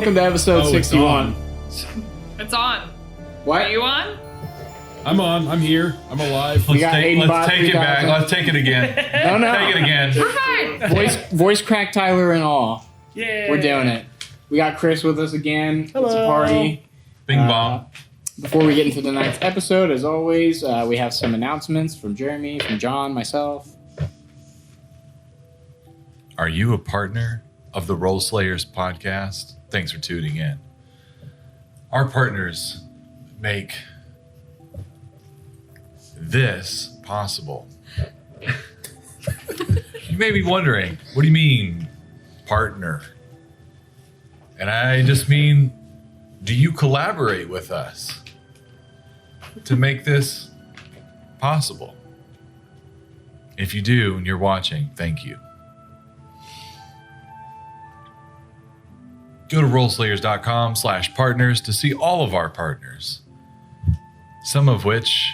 Welcome to episode 61. It's on. What? Are you on? I'm on. I'm here. I'm alive. We got Aiden Let's Bot, take it back. Let's take it again. No. Take it again. Voice crack Tyler and all. Yeah. We're doing it. We got Chris with us again. Hello. It's a party. Bing bong. Before we get into tonight's episode, as always, we have some announcements from Jeremy, from John, myself. Are you a partner of the Role Slayers podcast? Thanks for tuning in. Our partners make this possible. You may be wondering, what do you mean, partner? And I just mean, do you collaborate with us to make this possible? If you do and you're watching, thank you. Go to rollslayers.com/partners to see all of our partners, some of which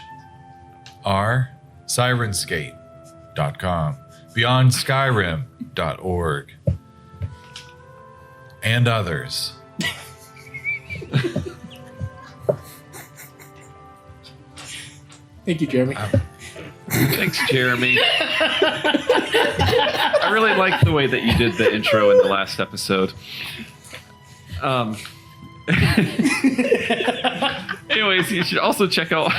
are Sirenscape.com, BeyondSkyrim.org, and others. Thank you, Jeremy. Thanks, Jeremy. I really liked the way that you did the intro in the last episode. Anyways, you should also check out.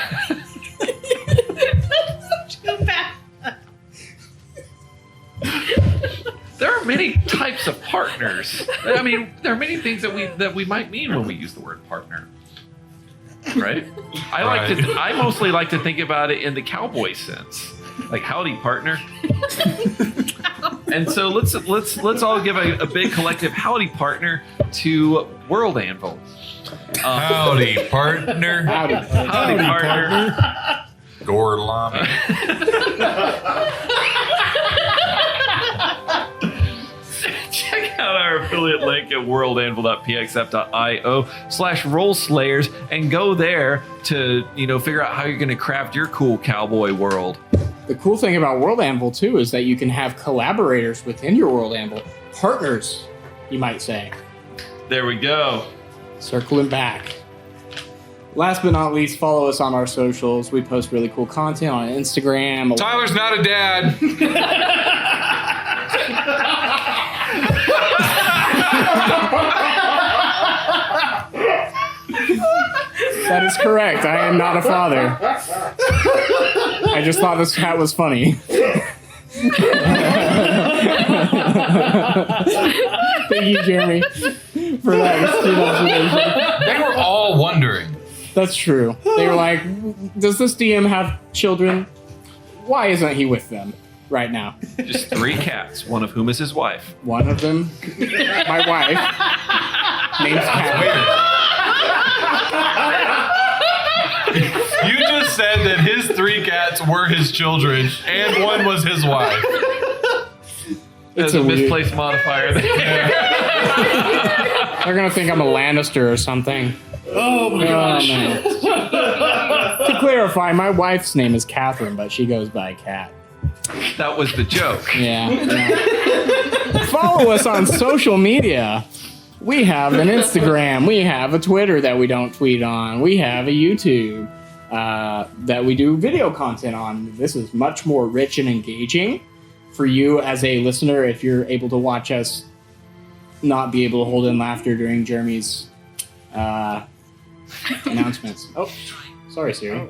There are many types of partners. I mean, there are many things that we might mean when we use the word partner. Right? I mostly like to think about it in the cowboy sense. Like, howdy, partner. And so let's all give a big collective howdy, partner, to World Anvil. Howdy, partner. Howdy. Howdy, partner. Gorlami. Check out our affiliate link at worldanvil.pxf.io/rollslayers and go there to, figure out how you're going to craft your cool cowboy world. The cool thing about World Anvil, too, is that you can have collaborators within your World Anvil. Partners, you might say. There we go. Circling back. Last but not least, follow us on our socials. We post really cool content on Instagram. Tyler's not a dad. That is correct. I am not a father. I just thought this hat was funny. Thank you, Jeremy, for that astute observation. They were all wondering. That's true. They were like, does this DM have children? Why isn't he with them right now? Just 3 cats, one of whom is his wife. One of them, my wife, named Cat. You just said that his 3 cats were his children, and one was his wife. There's a misplaced modifier there. They're gonna think I'm a Lannister or something. Oh my gosh. Man. To clarify, my wife's name is Catherine, but she goes by Cat. That was the joke. Yeah. Follow us on social media. We have an Instagram. We have a Twitter that we don't tweet on. We have a YouTube that we do video content on. This is much more rich and engaging for you as a listener if you're able to watch us not be able to hold in laughter during Jeremy's announcements. Oh, sorry, Siri.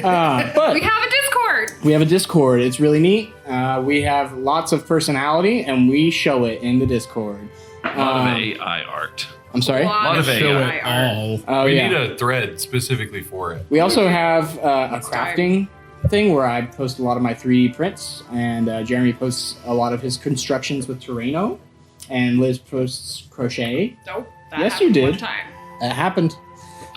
But We have a Discord. we have a Discord. It's really neat. We have lots of personality, and we show it in the Discord. A lot of AI art. I'm sorry? lot of Show AI. it all. Oh, We yeah. need a thread specifically for it. We also have a crafting thing where I post a lot of my 3D prints, and Jeremy posts a lot of his constructions with Terreno, and Liz posts crochet. Nope. That Yes, happened you did. One time. That happened.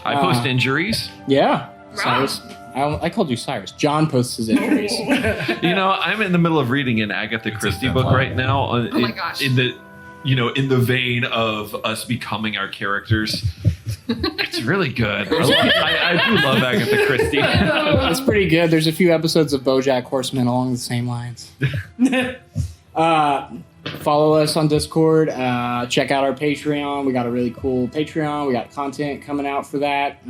I post injuries. Yeah. Wow. Cyrus. I called you Cyrus. John posts his injuries. I'm in the middle of reading an Agatha Christie book right now. Oh my gosh. In the vein of us becoming our characters. It's really good. I do love Agatha Christie. It's pretty good. There's a few episodes of BoJack Horseman along the same lines. follow us on Discord. Check out our Patreon. We got a really cool Patreon. We got content coming out for that.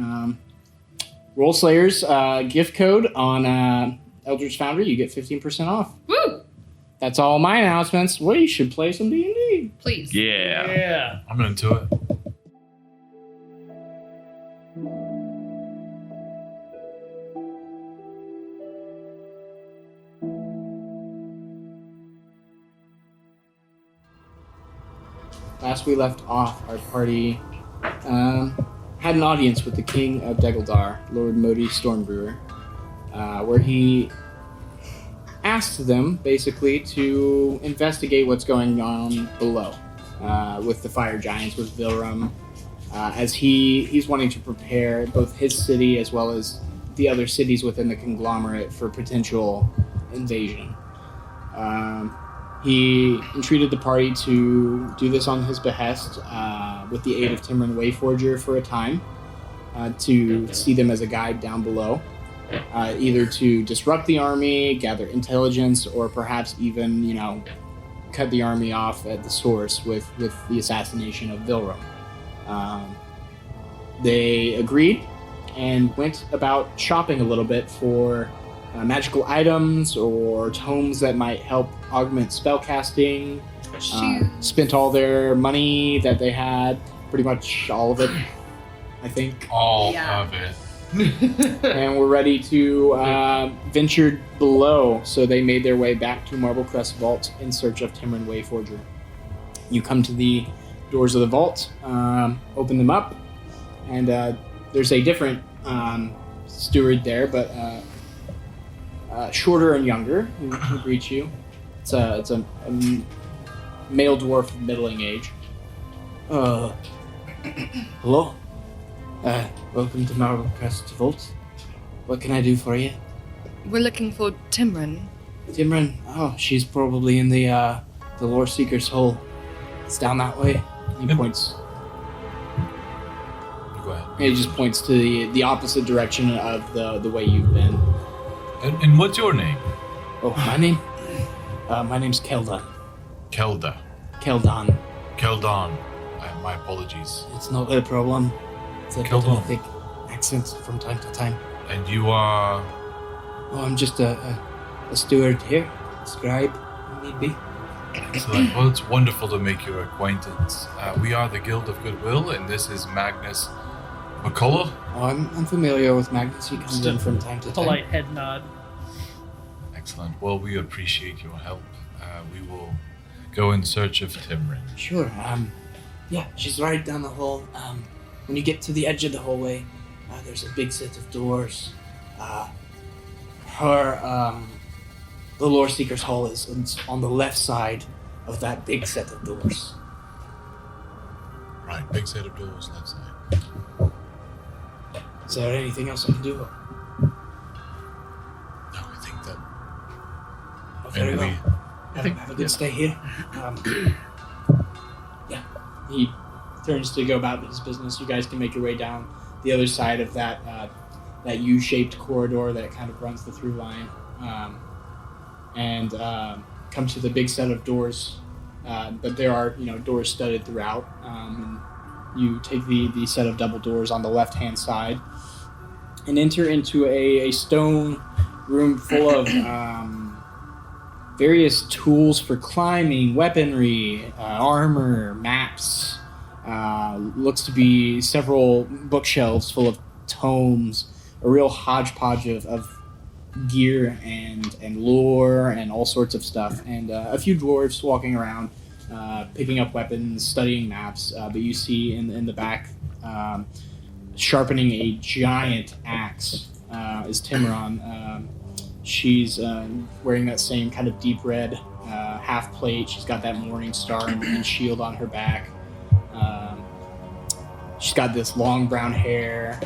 Roll Slayers gift code on Eldritch Foundry. You get 15% off. Woo! That's all my announcements. We should play some D&D. Please. Yeah. Yeah. I'm into it. Last we left off, our party had an audience with the King of Degguldaar, Lord Modi Stormbrewer, where he asked them basically to investigate what's going on below with the fire giants, with Vilrum, as he's wanting to prepare both his city as well as the other cities within the conglomerate for potential invasion. He entreated the party to do this on his behest with the aid of Timrin Wayforger for a time, to see them as a guide down below, either to disrupt the army, gather intelligence, or perhaps even, cut the army off at the source with the assassination of Vilrum. They agreed and went about shopping a little bit for magical items or tomes that might help augment spellcasting. Spent all their money that they had, pretty much all of it, I think. All Yeah. of it. And we're ready to venture below. So they made their way back to Marble Crest Vault in search of Timrin Wayforger. You come to the doors of the vault, open them up, and there's a different steward there, but shorter and younger, who greets you. It's a male dwarf of middling age. Hello. Welcome to Marble Crest Vault. What can I do for you? We're looking for Timrin. Timrin? Oh, she's probably in the Lore Seeker's hole. It's down that way. He points. Go ahead. He just points to the opposite direction of the way you've been. And what's your name? Oh, my name? My name's Keldan. Kelda. Keldan. Keldon. My apologies. It's not a problem. It's a bit of a Keldan. thick accent from time to time. And you are... Oh, I'm just a steward here. Scribe, maybe. Excellent. Well, it's wonderful to make your acquaintance. We are the Guild of Goodwill, and this is Magnus McCullough. Oh, I'm familiar with Magnus. He comes in from time to time. Polite head nod. Excellent. Well, we appreciate your help. We will go in search of Timrin. Sure. Yeah, she's right down the hall. When you get to the edge of the hallway, there's a big set of doors. The Lore Seeker's Hall is on the left side of that big set of doors. Right, big set of doors, left side. Is there anything else I can do? No, I think that... Oh, very Maybe well. Have a good stay here. Yeah. He turns to go about his business. You guys can make your way down the other side of that U-shaped corridor that kind of runs the through line, and come to the big set of doors. But there are doors studded throughout. And you take the set of double doors on the left-hand side and enter into a stone room full of various tools for climbing, weaponry, armor, maps. Looks to be several bookshelves full of tomes, a real hodgepodge of gear and lore and all sorts of stuff, and a few dwarves walking around, picking up weapons, studying maps. But you see in the back, sharpening a giant axe, is Timron. She's wearing that same kind of deep red half plate. She's got that morning star and shield on her back. She's got this long brown hair,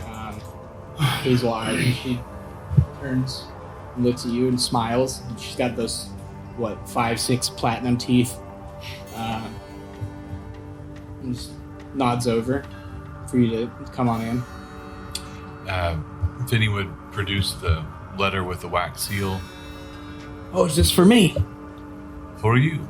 hazel eyes, and she turns and looks at you and smiles. And she's got those, 5-6 platinum teeth. And just nods over for you to come on in. Vinny would produce the letter with the wax seal. Oh, is this for me? For you.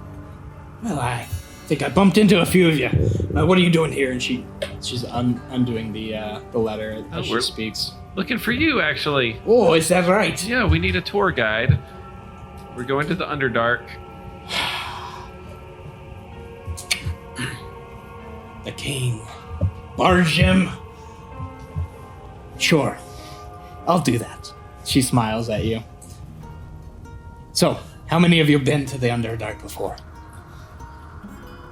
Well, I think I bumped into a few of you. What are you doing here? And she's undoing the letter as she we're- speaks. Looking for you, actually. Oh, is that right? Yeah, we need a tour guide. We're going to the Underdark. The king. Barjim. Sure. I'll do that. She smiles at you. So, how many of you have been to the Underdark before?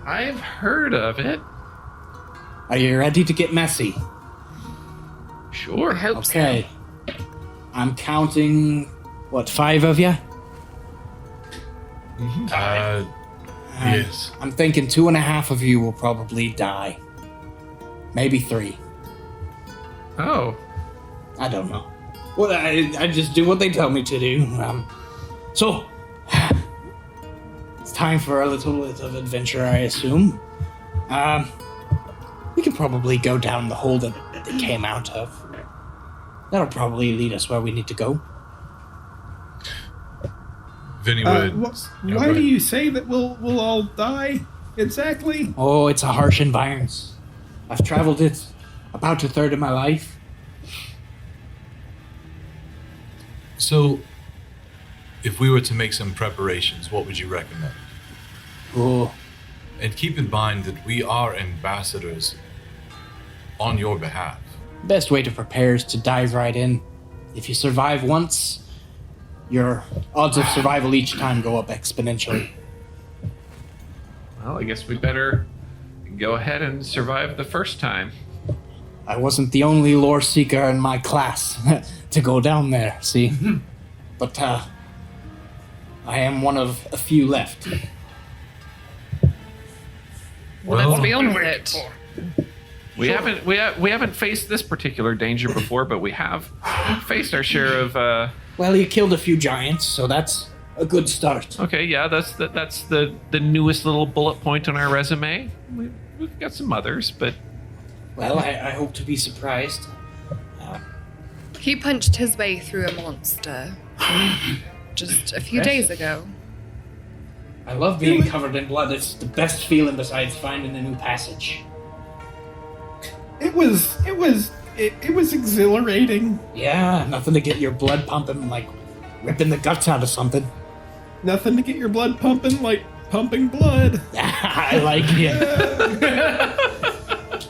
I've heard of it. Are you ready to get messy? Sure. Okay. I'm counting, 5 of you? Yes. I'm thinking 2.5 of you will probably die. Maybe 3. Oh. I don't know. Well, I just do what they tell me to do. So, it's time for a little bit of adventure, I assume. We can probably go down the hole that they came out of. That'll probably lead us where we need to go. Vinny would. Why do you say that we'll all die exactly? Oh, it's a harsh environment. I've traveled it about a third of my life. So, if we were to make some preparations, what would you recommend? Oh, And keep in mind that we are ambassadors on your behalf. best way to prepare is to dive right in. If you survive once, your odds of survival each time go up exponentially. Well, I guess we better go ahead and survive the first time. I wasn't the only lore seeker in my class to go down there, see? But, I am one of a few left. Well, let's Well- be on with it. We haven't faced this particular danger before, but we have faced our share of. Well, you killed a few giants, so that's a good start. Okay, yeah, that's the newest little bullet point on our resume. We've got some others, but Well, I hope to be surprised. He punched his way through a monster just a few days ago. I love being covered in blood. It's the best feeling besides finding a new passage. It was exhilarating. Yeah, nothing to get your blood pumping like ripping the guts out of something. Nothing to get your blood pumping like pumping blood. I like it.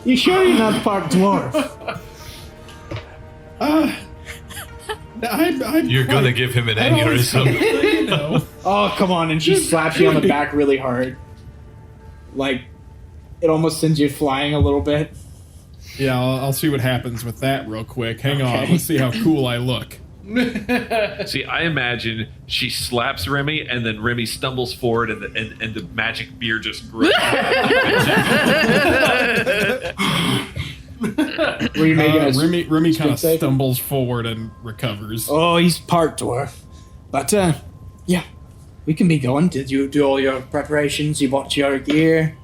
You sure you're not part dwarf? You're gonna give him an aneurysm. You know. Oh, come on. And she slaps you on the back really hard. Like, it almost sends you flying a little bit. Yeah, I'll see what happens with that real quick. Hang on, Okay. let's see how cool I look. see, I imagine she slaps Remy, and then Remy stumbles forward, and the magic beer just grows. Were you making a Remy kind of save? stumbles forward and recovers. Oh, he's part dwarf. But, yeah. We can be going. Did you do all your preparations? You bought your gear?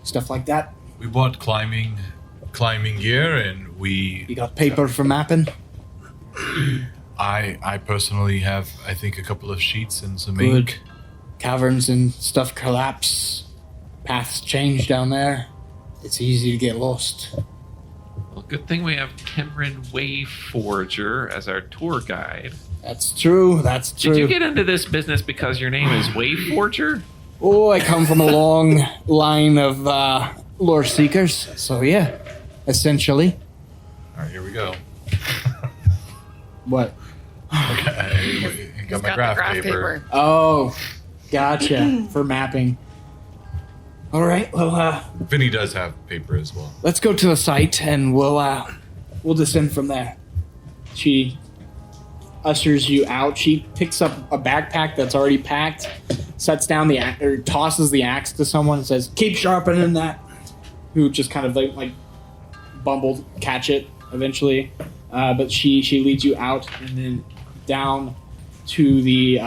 Stuff like that? We bought climbing gear, and You got paper for mapping? I personally have, I think, a couple of sheets and some Good. ink. Caverns and stuff collapse. Paths change down there. It's easy to get lost. Well, good thing we have Timrin Wayforger as our tour guide. That's true. That's true. Did you get into this business because your name is Wayforger? Oh, I come from a long line of lore seekers. So yeah, essentially. All right, here we go. What? Okay, got my Got the graph, graph paper. Oh, gotcha. For mapping. All right. Well, Vinny does have paper as well. let's go to the site and we'll descend from there. She ushers you out. She picks up a backpack that's already packed, sets down tosses the axe to someone and says, "Keep sharpening that." Who just kind of like bumbled catch it eventually, but she leads you out and then down to the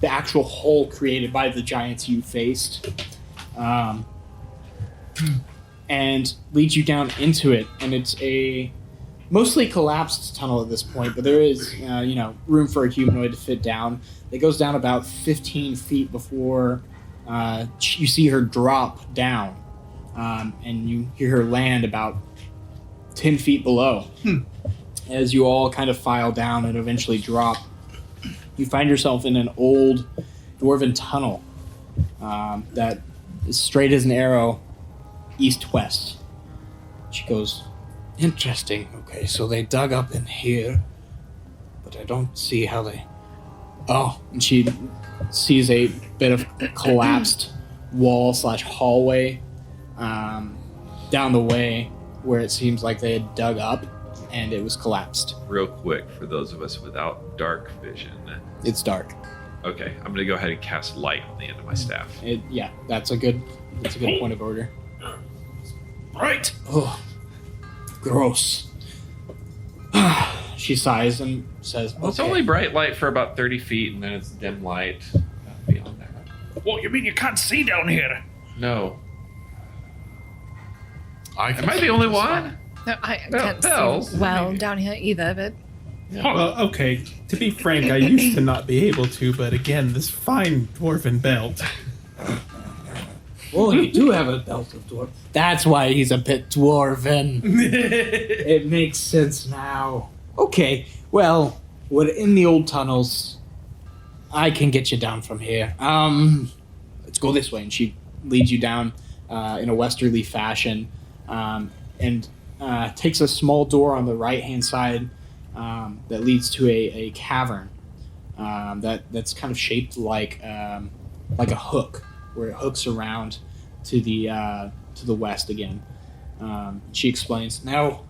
actual hole created by the giants you faced. And leads you down into it, and it's a mostly collapsed tunnel at this point, but there is room for a humanoid to fit down. It goes down about 15 feet before You see her drop down, and you hear her land about 10 feet below. As you all kind of file down and eventually drop, you find yourself in an old dwarven tunnel that is straight as an arrow, east-west. She goes, interesting. Okay, so they dug up in here, but I don't see how they... Oh, and she sees a bit of collapsed wall/hallway down the way where it seems like they had dug up and it was collapsed. Real quick, for those of us without dark vision. It's dark. Okay, I'm going to go ahead and cast light on the end of my staff. Yeah, that's a good point of order. Right. Oh, gross. She sighs and says, Well, it's "Okay." only bright light for about 30 feet, and then it's dim light beyond that. What, you mean you can't see down here? No. I Am I the only one? No, I Bell- can't bells, see well maybe. down here either, but Well, okay. To be frank, I used to not be able to, but again, this fine dwarven belt. Well, you do have a belt of dwarf. That's why he's a bit dwarven. It makes sense now. Okay, well, we're in the old tunnels. I can get you down from here. Let's go this way. And she leads you down in a westerly fashion, and takes a small door on the right-hand side that leads to a cavern that's kind of shaped like a hook, where it hooks around to the west again. She explains, now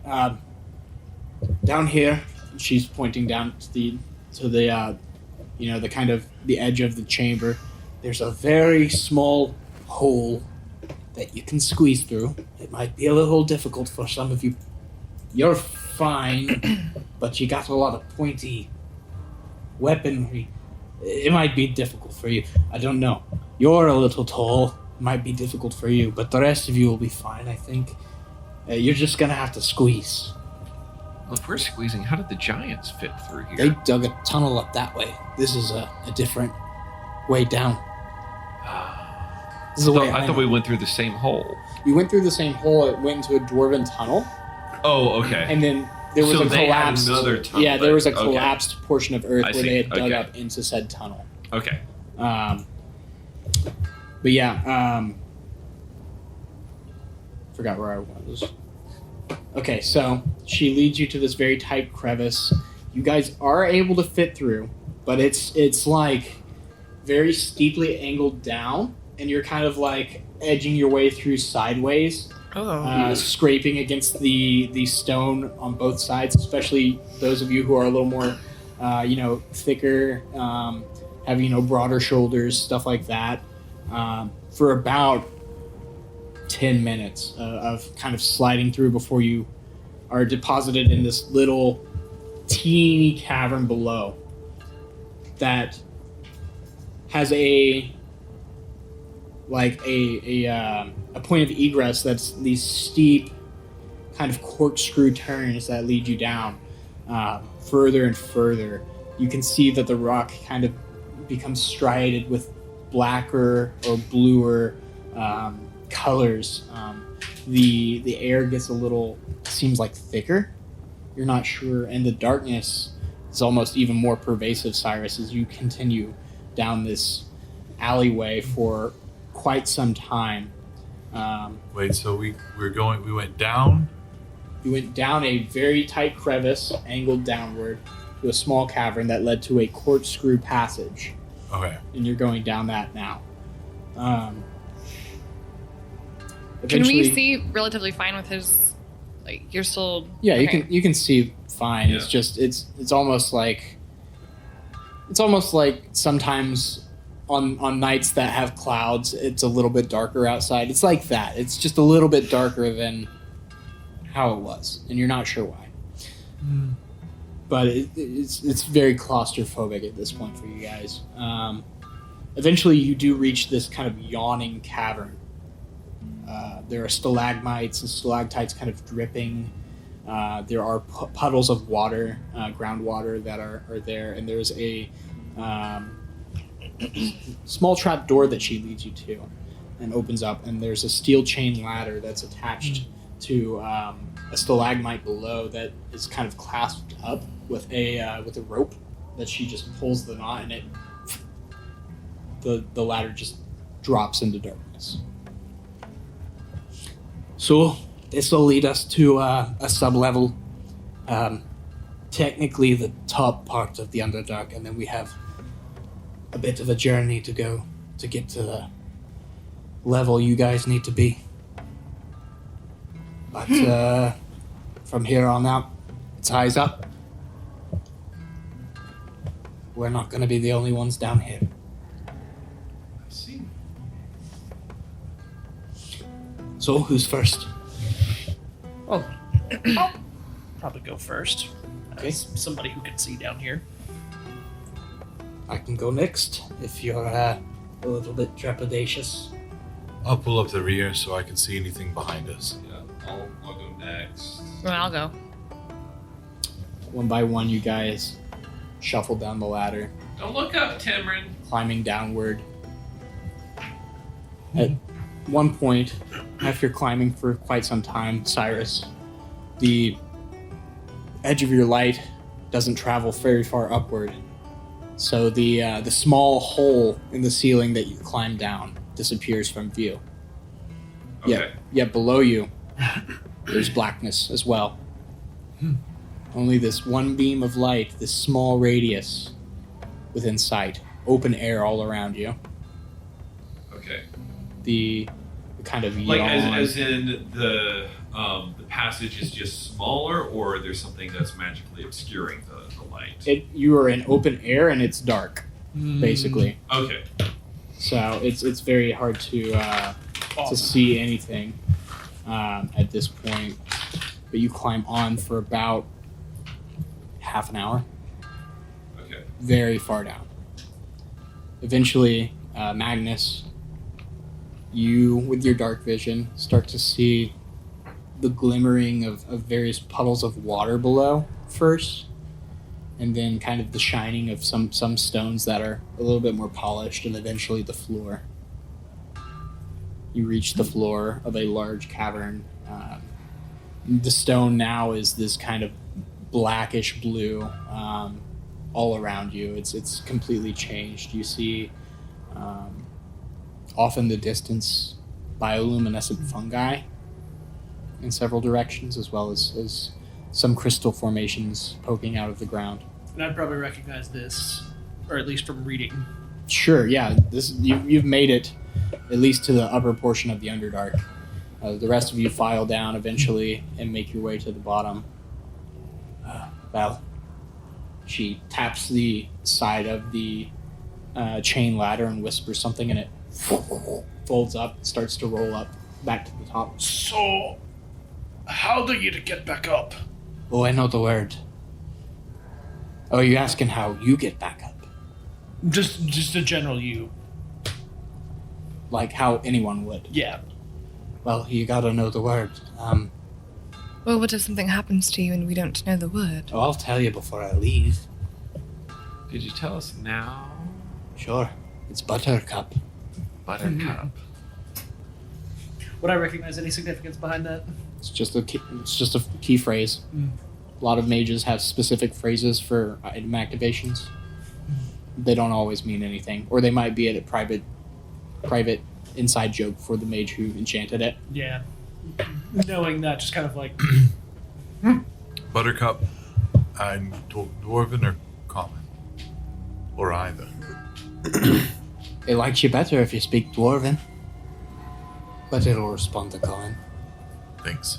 down here, she's pointing down to the the kind of the edge of the chamber. There's a very small hole that you can squeeze through. It might be a little difficult for some of you. You're fine, but you got a lot of pointy weaponry. It might be difficult for you. I don't know. You're a little tall. It might be difficult for you, but the rest of you will be fine, I think. You're just gonna have to squeeze. Well, if we're squeezing, how did the giants fit through here? They dug a tunnel up that way. This is a different way down. This is the way I thought we went through the same hole. We went through the same hole. It went into a dwarven tunnel, Oh, okay. and then there was So a they had collapsed. another tunnel Yeah, there was a then. Okay. collapsed portion of earth I where see. they had dug Okay. up into said tunnel. Okay. But yeah, forgot where I was. Okay, so she leads you to this very tight crevice. You guys are able to fit through, but it's like very steeply angled down, and you're kind of like edging your way through sideways, scraping against the stone on both sides, especially those of you who are a little more, thicker, have, broader shoulders, stuff like that. For about 10 minutes of kind of sliding through before you are deposited in this little teeny cavern below that has a point of egress that's these steep kind of corkscrew turns that lead you down further and further. You can see that the rock kind of becomes striated with blacker or bluer colors. The air gets a little, seems like thicker. You're not sure, and the darkness is almost even more pervasive, Cyrus, as you continue down this alleyway for quite some time. Wait, so we went down? You went down a very tight crevice, angled downward, to a small cavern that led to a corkscrew passage. Okay. And you're going down that now. can we Eventually- see relatively fine with his? Like you're still. Yeah, okay. you can see fine. Yeah. It's just it's almost like sometimes on nights that have clouds, it's a little bit darker outside. It's like that. It's just a little bit darker than how it was, and you're not sure why. But it's very claustrophobic at this point for you guys. Eventually, you do reach this kind of yawning cavern. There are stalagmites and stalactites kind of dripping. There are puddles of water, groundwater that are there, and there's a small trap door that she leads you to, and opens up, and there's a steel chain ladder that's attached to a stalagmite below that is kind of clasped up with a rope that she just pulls the knot, and the ladder just drops into darkness. So this will lead us to a sub-level, technically the top part of the Underdark, and then we have a bit of a journey to go to get to the level you guys need to be. But from here on out, it's eyes up. We're not going to be the only ones down here. I see. So, who's first? Well, I'll probably go first. Okay. As somebody who can see down here. I can go next if you're a little bit trepidatious. I'll pull up the rear so I can see anything behind us. Yeah, I'll go next. Well, I'll go. One by one, you guys shuffle down the ladder, Don't look up, Timrin. climbing downward. At one point, after climbing for quite some time, Cyrus, the edge of your light doesn't travel very far upward. So the small hole in the ceiling that you climb down disappears from view. Okay. Yet below you, there's blackness as well. Only this one beam of light, this small radius within sight. Open air all around you. Okay. The kind of Like yawn. as in the passage is just smaller, or there's something that's magically obscuring the light. You are in open air and it's dark, basically. Okay. So it's very hard to see anything at this point. But you climb on for about half an hour, Okay. very far down. Eventually, Magnus, you, with your dark vision, start to see the glimmering of various puddles of water below first, and then kind of the shining of some stones that are a little bit more polished, and eventually the floor. You reach the floor of a large cavern. The stone now is this kind of blackish blue all around you. It's completely changed. You see off in the distance bioluminescent fungi in several directions, as well as some crystal formations poking out of the ground. And I'd probably recognize this, or at least from reading. Sure, yeah. You've made it at least to the upper portion of the Underdark. The rest of you file down eventually and make your way to the bottom. Well, she taps the side of the chain ladder and whispers something, and it folds up, starts to roll up back to the top. So, how do you get back up? Oh, I know the word. Oh, you're asking how you get back up? Just a general you. Like how anyone would. Yeah. Well, you gotta know the word. Well, what if something happens to you and we don't know the word? I'll tell you before I leave. Could you tell us now? Sure. It's Buttercup. Buttercup. Would I recognize any significance behind that? It's just a key phrase. A lot of mages have specific phrases for item activations. They don't always mean anything, or they might be at a private inside joke for the mage who enchanted it. Yeah. Knowing that, just kind of like, Buttercup and Dwarven or Common? Or either? It likes you better if you speak Dwarven, but it'll respond to Common. Thanks.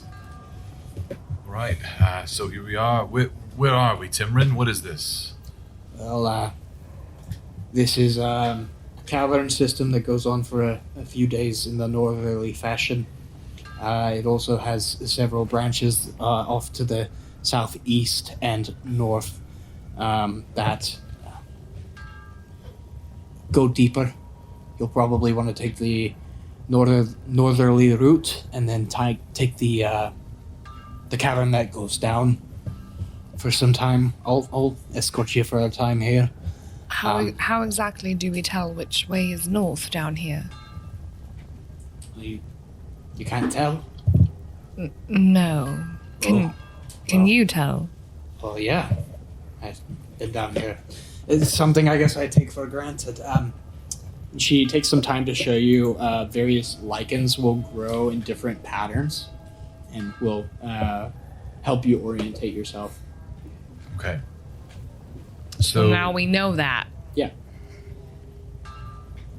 Right, so here we are. Where are we, Timrin? What is this? Well, this is a cavern system that goes on for a few days in the northerly fashion. It also has several branches off to the southeast and north that go deeper. You'll probably want to take the northerly route and then take the cavern that goes down for some time. I'll escort you for a time here. How exactly do we tell which way is north down here? You can't tell? No. Can you tell? Well, yeah. I've been down here. It's something I guess I take for granted. She takes some time to show you various lichens will grow in different patterns and will help you orientate yourself. Okay. So now we know that. Yeah.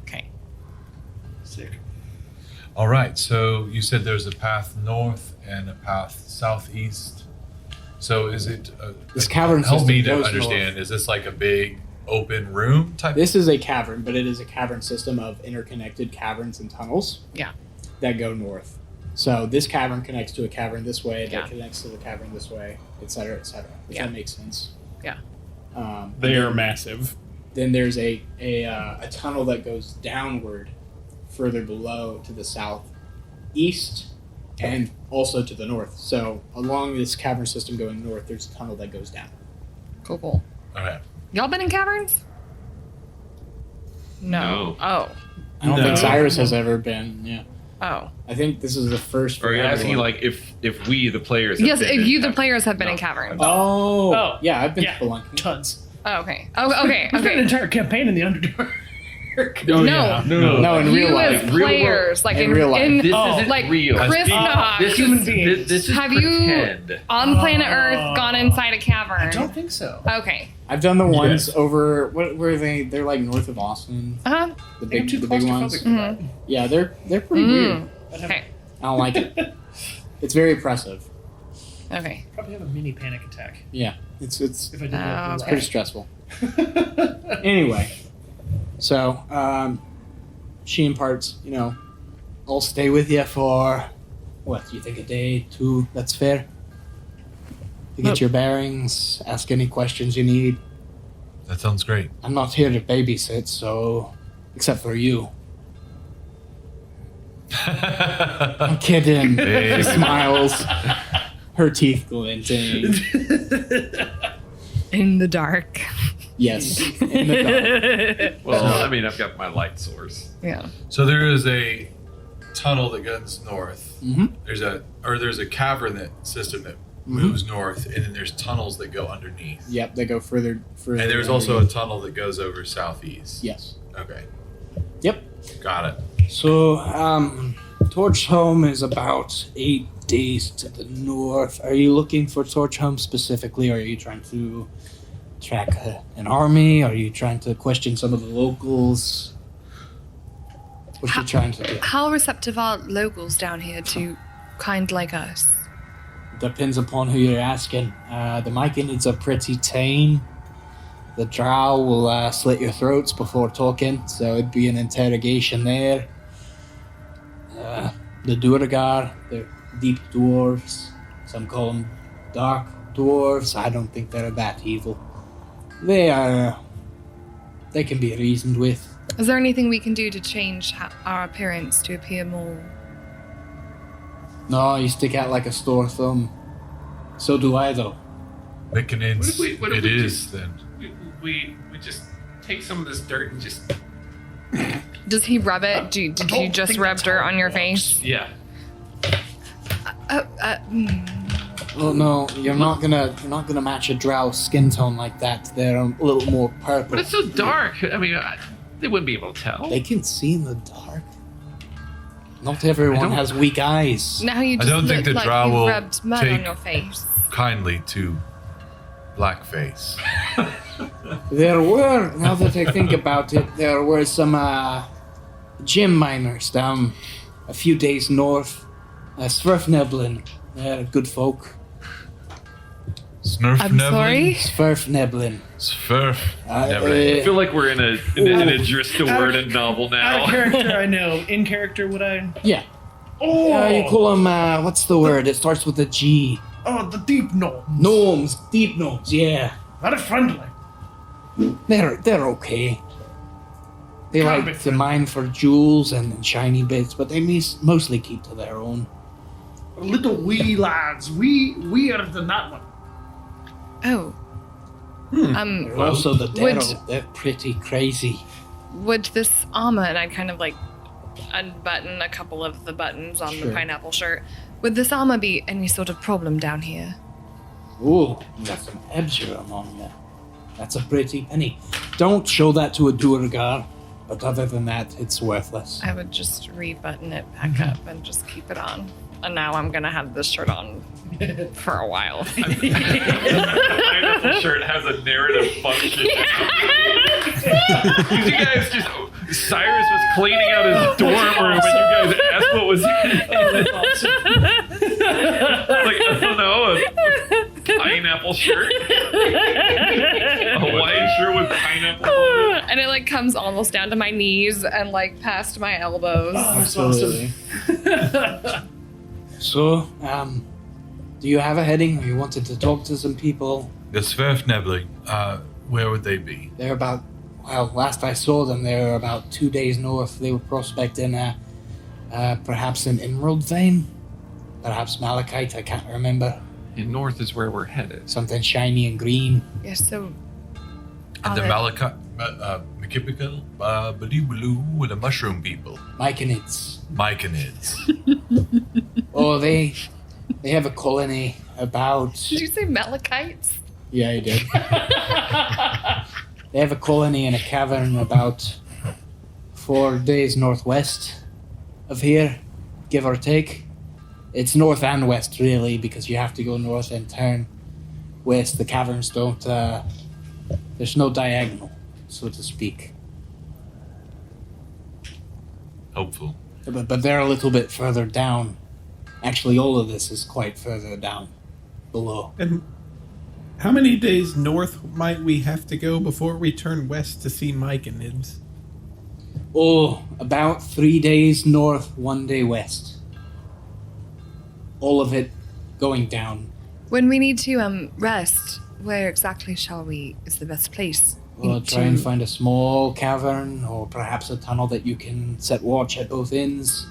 Okay. Sick. All right. So you said there's a path north and a path southeast. So is it? This cavern help system me to goes understand. north. Is this like a big open room type? This is a cavern, but it is a cavern system of interconnected caverns and tunnels. Yeah. That go north. So this cavern connects to a cavern this way, Yeah. that connects to the cavern this way, et cetera, et cetera. If Yeah. that makes sense. Yeah. They are massive. Then there's a tunnel that goes downward, further below to the southeast, and also to the north. So along this cavern system going north, there's a tunnel that goes down. Cool. Okay. Y'all been in caverns? No. Oh. I don't No. think Cyrus has ever been. Yeah. Oh. I think this is the first. Or are you asking everyone. like if we the players? Have Yes, been if in you the caverns? players have been No. in caverns. Oh. Oh, Yeah, I've been yeah. to Spelunky. Tons. Oh, okay. Oh, okay. We've got an Okay. entire campaign in the Underdark. Oh, No. yeah. No, in real You life. as real players, like In in real life. in This Oh, isn't like real. Chris Knox. This human is beings. this is Have you pretend. on planet Earth gone inside a cavern? I don't think so. Okay. I've done the ones Yes. over. What were they? They're like north of Austin. Uh huh. The I'm big, too the big claustrophobic ones. for that. Yeah, they're pretty weird. I'd have- Okay. I don't like it. It's very oppressive. Okay. Probably have a mini panic attack Yeah, it's if I did that. Okay. pretty stressful. Anyway, so she imparts, I'll stay with you for what? You think a day, two? That's fair. To get your bearings, ask any questions you need. That sounds great. I'm not here to babysit, so except for you. I'm kidding. Hey. She smiles, her teeth glinting. In the dark. Yes, in the dark. Well, I mean, I've got my light source. Yeah. So there is a tunnel that goes north. Mhm. There's a cavern system that moves north, and then there's tunnels that go underneath. Yep, they go further. And there's also a tunnel that goes over southeast. Yes. Okay. Yep. Got it. So, Torch Home is about 8 days to the north. Are you looking for Torch Home specifically, or are you trying to track an army? Are you trying to question some of the locals? What you trying to do? How receptive are locals down here to kind like us? Depends upon who you're asking. The Myconids are pretty tame. The Drow will slit your throats before talking, so it'd be an interrogation there. The Degguldaar, they're deep dwarves. Some call them dark dwarves. I don't think they're that evil. They can be reasoned with. Is there anything we can do to change our appearance to appear more? No, you stick out like a sore thumb. So do I, though. Myconids, What if it we is just- then. We just take some of this dirt and just Does he rub it? Did you just think rub that's dirt how it on your works. face? yeah. Well, no, you're not gonna match a Drow skin tone like that. They're a little more purple. But it's so dark. I mean, they wouldn't be able to tell. They can see in the dark. Not everyone don't- has weak eyes. Now you just don't look think the like drow you will rubbed mud on take- your face. Kindly to blackface. There were, now that I think about it, there were some gem miners down a few days north. Sverfneblin. They're good folk. Snurf I'm sorry? Sverfneblin. Sfurf. I feel like we're in a Drista Worden novel Out now. of character, I know. In character, would I? Yeah. Oh, You call them, what's the word? It starts with a G. oh, the deep gnome. Gnomes. Deep gnomes, yeah. Very friendly. They're okay. They Can't like be to mine for jewels and shiny bits, but they mostly keep to their own. Little wee lads. We are the not one. Oh. Also, the would- Darrow, they're pretty crazy. Would this armor, and I'd kind of like unbutton a couple of the buttons on the Sure. pineapple shirt, would this armor be any sort of problem down here? Ooh, you got some Ebzerum on you. That's a pretty penny. Don't show that to a Duergar, but other than that, it's worthless. I would just rebutton it back up and just keep it on. And now I'm gonna have this shirt on for a while. Pineapple shirt has a narrative function. You guys just Cyrus was cleaning out his dorm room, and you guys asked what was in it. Like, I don't know, a pineapple shirt, a Hawaiian shirt with pineapple on it. And it like comes almost down to my knees and like past my elbows. Absolutely. So, do you have a heading, or you wanted to talk to some people? The Sverfnebling, where would they be? They're about, well, last I saw them, they were about 2 days north. They were prospecting perhaps an emerald vein, perhaps malachite, I can't remember. And north is where we're headed. Something shiny and green. Yes, so And the they- Malachite, Makipikal, Badibaloo, with the mushroom people. Myconids. Myconids. Oh, they have a colony about... did you say malachites? Yeah, I did. They have a colony in a cavern about 4 days northwest of here, give or take. It's north and west, really, because you have to go north and turn west. The caverns don't... there's no diagonal, so to speak. Hopeful. But they're a little bit further down. Actually, all of this is quite further down, below. And how many days north might we have to go before we turn west to see Myconids? Oh, about 3 days north, 1 day west. All of it going down. When we need to rest, where exactly shall we is the best place? We'll try and find a small cavern, or perhaps a tunnel that you can set watch at both ends.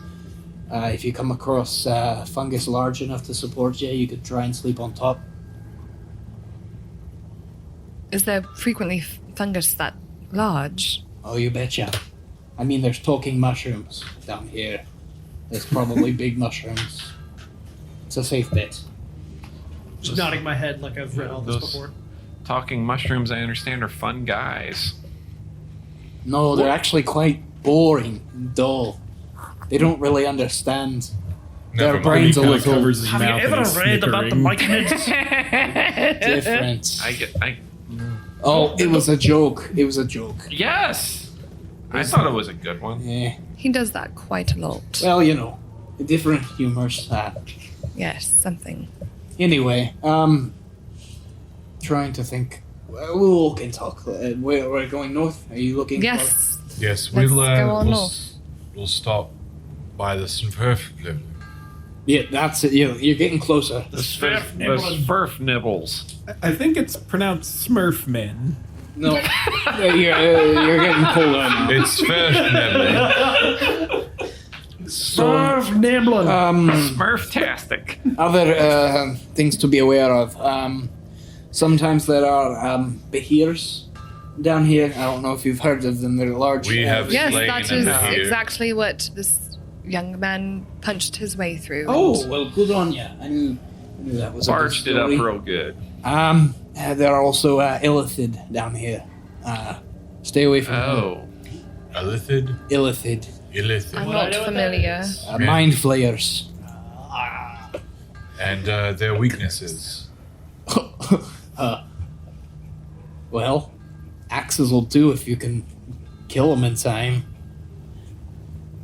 If you come across fungus large enough to support you, you could try and sleep on top. Is there frequently fungus that large? Oh, you betcha. I mean, there's talking mushrooms down here. There's probably big mushrooms. It's a safe bet. Just nodding my head like I've read all this Those- before. Talking mushrooms, I understand, are fun guys. No, they're actually quite boring and dull. They don't really understand. Their Never mind. brains a Kinda little covers his Have you mouth and ever he's read about the snickering. Myconids? different. I Oh, it was a joke. It was a joke. yes, I thought it was a good one. Yeah. He does that quite a lot. Well, you know, different humors. Yes, something. Anyway, trying to think. We'll walk and talk. We're going north. Are you looking? Yes. Yes, Let's we'll, go on we'll, north. we'll stop by the Sverfnebling. Yeah, that's it. You're getting closer. The Smurf nibbles. I think it's pronounced Smurfmen. No, you're getting cooler now. It's Sverfnebling. Nibbling. Smurf-tastic. Other things to be aware of. Sometimes there are behirs down here. I don't know if you've heard of them. They're large. We have- Yes, Slain that in is the ear. exactly what this young man punched his way through. Oh, well, good on you. I knew that was Barged a it good up story. real good. There are also illithid down here. Stay away from them. Oh. Illithid? Illithid. Illithid. I'm I not know what familiar. that is. Mind flayers. And their weaknesses. Well, axes will do if you can kill them in time.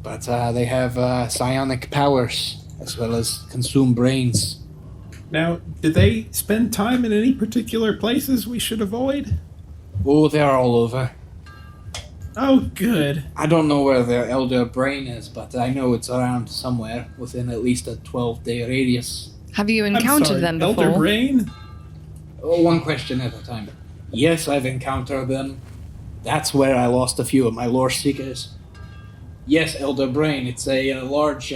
But they have psionic powers as well as consume brains. Now, do they spend time in any particular places we should avoid? Oh, they're all over. Oh, good. I don't know where their elder brain is, but I know it's around somewhere within at least a 12-day radius. Have you I'm encountered sorry, them before? Elder Brain? Oh, one question at a time. Yes, I've encountered them. That's where I lost a few of my lore seekers. Yes, Elder Brain. It's a large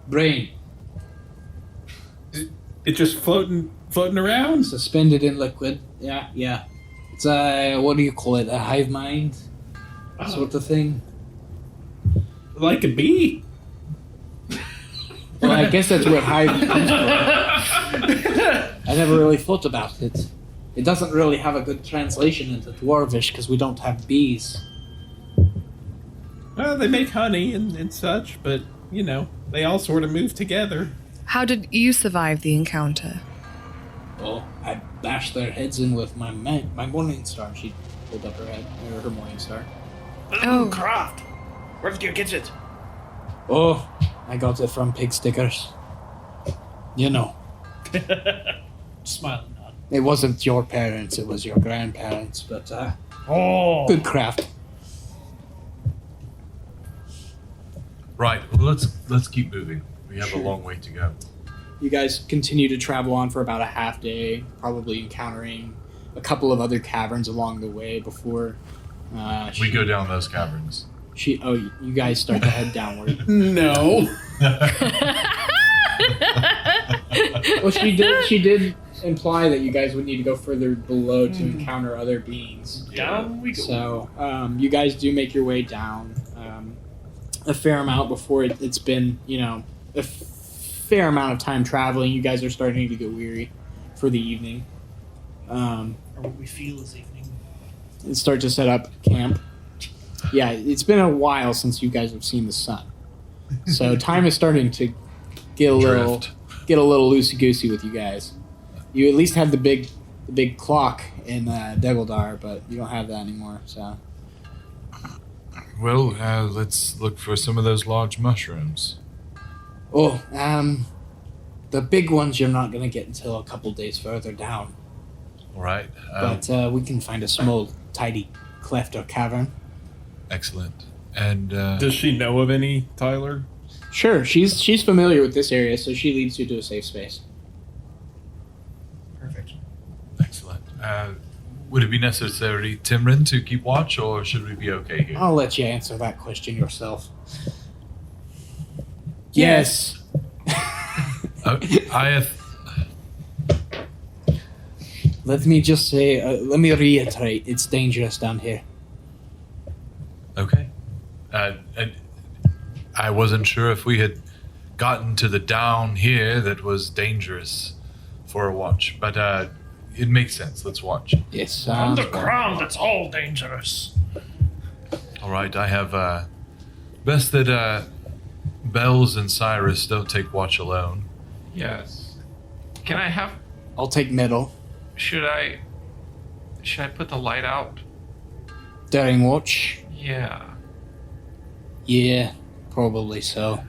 brain. It just floating floating around? Suspended in liquid. Yeah. It's a, what do you call it? A hive mind? Sort of thing. Like a bee? Well, I guess that's where hive comes from. I never really thought about it. It doesn't really have a good translation into Dwarvish because we don't have bees. Well, they make honey and such, but, you know, they all sort of move together. How did you survive the encounter? Well, I bashed their heads in with my morning star. She pulled up her head, or her morning star. Oh. Croft! Where did you get it? Oh, I got it from pig stickers. You know, Smiling nod. it wasn't your parents, it was your grandparents, but Oh! good craft. Right. Well, let's keep moving. We have a long way to go. You guys continue to travel on for about a half day, probably encountering a couple of other caverns along the way before We go down those caverns. you guys start to head downward. No. Well, she did imply that you guys would need to go further below to encounter other beings. Down we go. So you guys do make your way down a fair amount before it's been, a fair amount of time traveling. You guys are starting to get weary for the evening. Or what we feel this evening. And start to set up camp. Yeah, it's been a while since you guys have seen the sun. So time is starting to get a little loosey goosey with you guys. You at least have the big clock in Degguldaar, but you don't have that anymore. So Well, let's look for some of those large mushrooms. The big ones you're not gonna get until a couple days further down. All right. But we can find a small, tidy cleft or cavern. Excellent. And Does she know of any, Tyler? sure, she's familiar with this area, so she leads you to a safe space. Perfect. excellent. Would it be necessary, Timrin, to keep watch, or should we be okay here? I'll let you answer that question yourself. Yes. I have. Let me just say, let me reiterate, it's dangerous down here. Okay. And I wasn't sure if we had gotten to the down here that was dangerous for a watch, but it makes sense. Let's watch. Yes. Underground, it's all dangerous. All right. I have. Best that Bells and Cyrus don't take watch alone. Yes. Can I have? I'll take middle. Should I put the light out? During watch? Yeah. Yeah, probably so.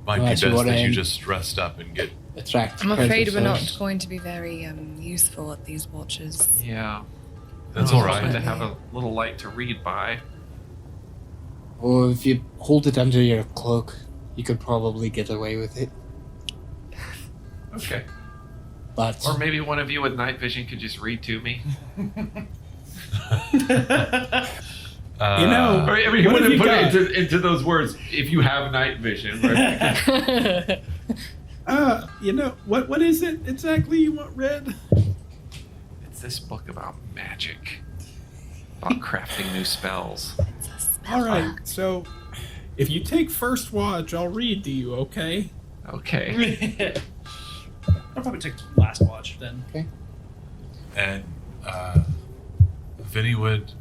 Might Well, be that's best what that I- you just rest up and get. Attract I'm afraid we're not predators. going to be very useful at these watches. Yeah. That's I was all hoping right. to have a little light to read by. Or if you hold it under your cloak, you could probably get away with it. Okay. But Or maybe one of you with night vision could just read to me. You know, Or I mean, what put have it you got? into those words. If you have night vision, right? You know, what is it exactly you want read? It's this book about magic, about crafting new spells. All right, so if you take first watch, I'll read to you, okay? Okay. I'll probably take last watch then. And Vinny would.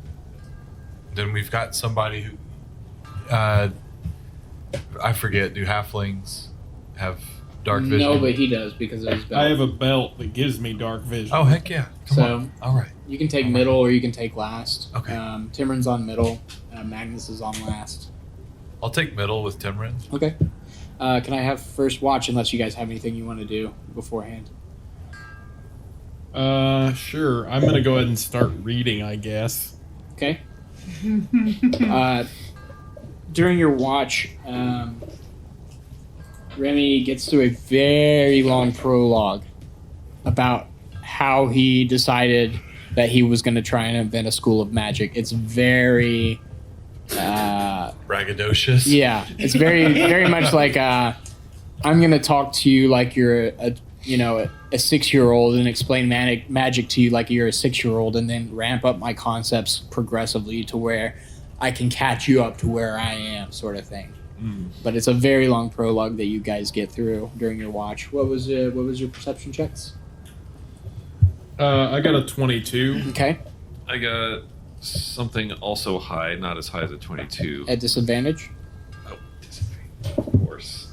Then we've got somebody who. I forget. Do halflings have dark vision? No, but he does because of his belt. I have a belt that gives me dark vision. Oh heck yeah! Come So- on. All right. You can take middle or you can take last. Okay. Timron's on middle. Magnus is on last. I'll take middle with Timrin. Okay. Can I have first watch unless you guys have anything you want to do beforehand? Sure. I'm gonna go ahead and start reading, I guess. Okay. During your watch, Remy gets through a very long prologue about how he decided that he was going to try and invent a school of magic. It's very, Braggadocious. yeah, it's very, very much like I'm going to talk to you like you're a 6-year-old and explain magic to you like you're a 6-year-old, and then ramp up my concepts progressively to where I can catch you up to where I am, sort of thing. But it's a very long prologue that you guys get through during your watch. What was your perception checks? I got a 22. Okay. I got something also high, not as high as a 22. At disadvantage? Oh, disadvantage, of course.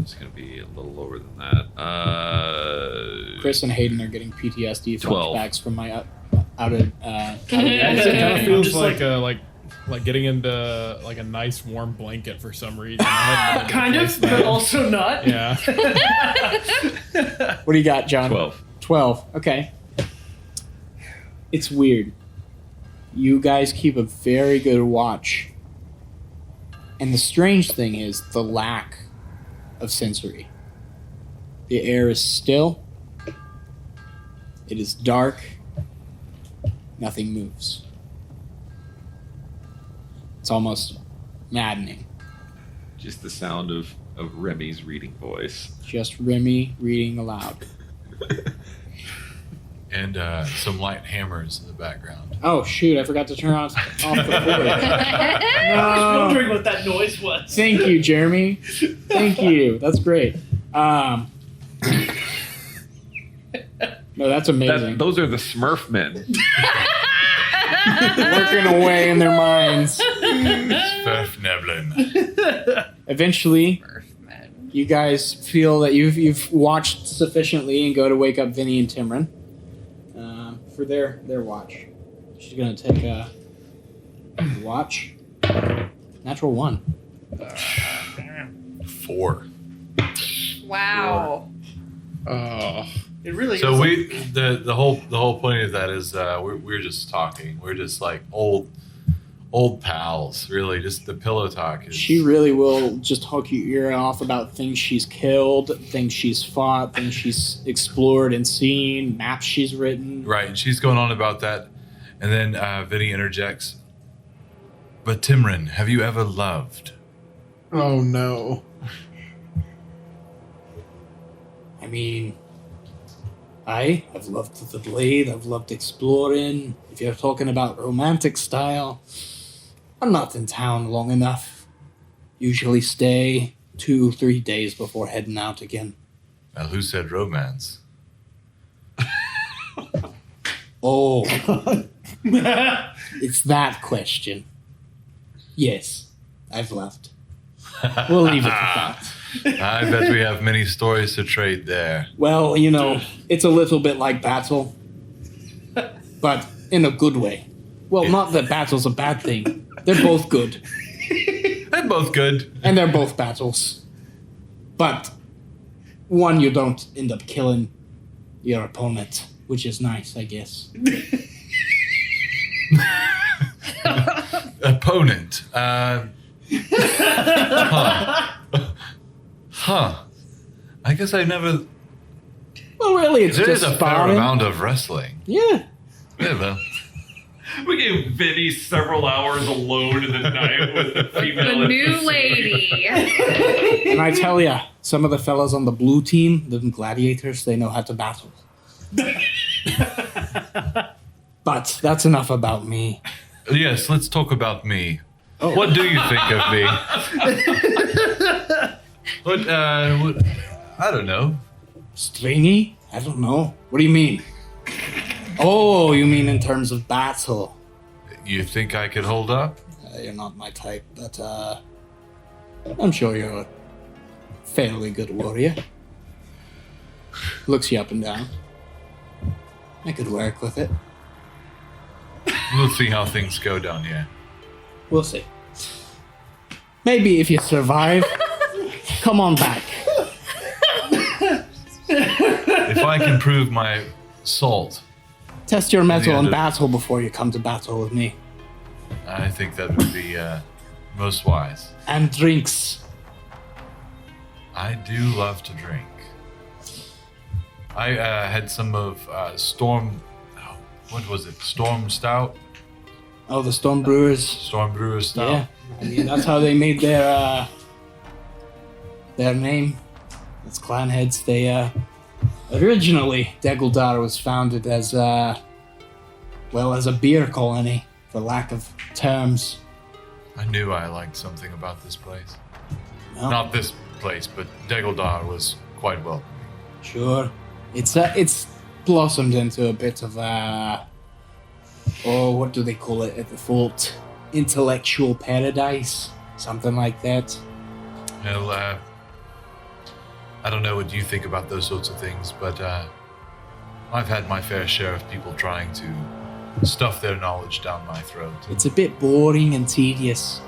It's going to be a little lower than that. Chris and Hayden are getting PTSD 12. flashbacks from my out of It kind of feels Just like getting into like a nice warm blanket for some reason. I hadn't been Kind in a of, place but that- also not. Yeah. What do you got, John? 12. 12. Okay. It's weird. You guys keep a very good watch. And the strange thing is the lack of sensory. The air is still. It is dark. Nothing moves. It's almost maddening. Just the sound of Remy's reading voice. Just Remy reading aloud. And some light hammers in the background. Oh shoot, I forgot to turn off the board. I was wondering what that noise was. Thank you, Jeremy. Thank you. That's great. No, that's amazing. Those are the Smurf men. Working away in their minds. Verfneblin. Eventually, you guys feel that you've watched sufficiently and go to wake up Vinny and Timron for their watch. She's gonna take a watch. Natural 1. 4. Wow. Oh. It really So is. the whole point of that is we're just talking. We're just like old pals, really. Just the pillow talk. She really will just hook your ear off about things she's killed, things she's fought, things she's explored and seen, maps she's written. Right, and she's going on about that, and then Vinny interjects. But Timrin, have you ever loved? Oh no. I mean, I have loved the blade, I've loved exploring. If you're talking about romantic style, I'm not in town long enough. Usually stay 2-3 days before heading out again. Well, who said romance? Oh, it's that question. Yes, I've left. We'll leave it at that. I bet we have many stories to trade there. Well, it's a little bit like battle, but in a good way. Well, not that battle's a bad thing. They're both good, They're both good. and they're both battles. But one, you don't end up killing your opponent, which is nice, I guess. Opponent. Huh. I guess I never. Well, really, it's There is just a fair sparring. amount of wrestling. Yeah. Yeah, well. We gave Vinny several hours alone in the night with the The female. new lady. And I tell ya, some of the fellas on the blue team, the gladiators, they know how to battle. But that's enough about me. Yes, let's talk about me. What do you think of me? What, I don't know. Stringy? I don't know. What do you mean? Oh, you mean in terms of battle? You think I could hold up? You're not my type, but I'm sure you're a fairly good warrior. Looks you up and down. I could work with it. We'll see how things go down here. We'll see. Maybe if you survive, come on back. If I can prove my salt, Test your mettle Yeah, in the- battle before you come to battle with me. I think that would be most wise. And drinks. I do love to drink. I had some of Storm. Oh, what was it? Storm Stout? Oh, the Stone Brewers. Storm Brewer Stout? Yeah, I mean that's how they made their name. It's clan heads. They, originally, Degguldaar was founded as, as a beer colony, for lack of terms. I knew I liked something about this place. Well, Not this place, but Degguldaar was quite welcoming. Sure. It's blossomed into a bit of what do they call it at the fort? Intellectual paradise. Something like that. Well, I don't know what you think about those sorts of things, but I've had my fair share of people trying to stuff their knowledge down my throat. It's a bit boring and tedious.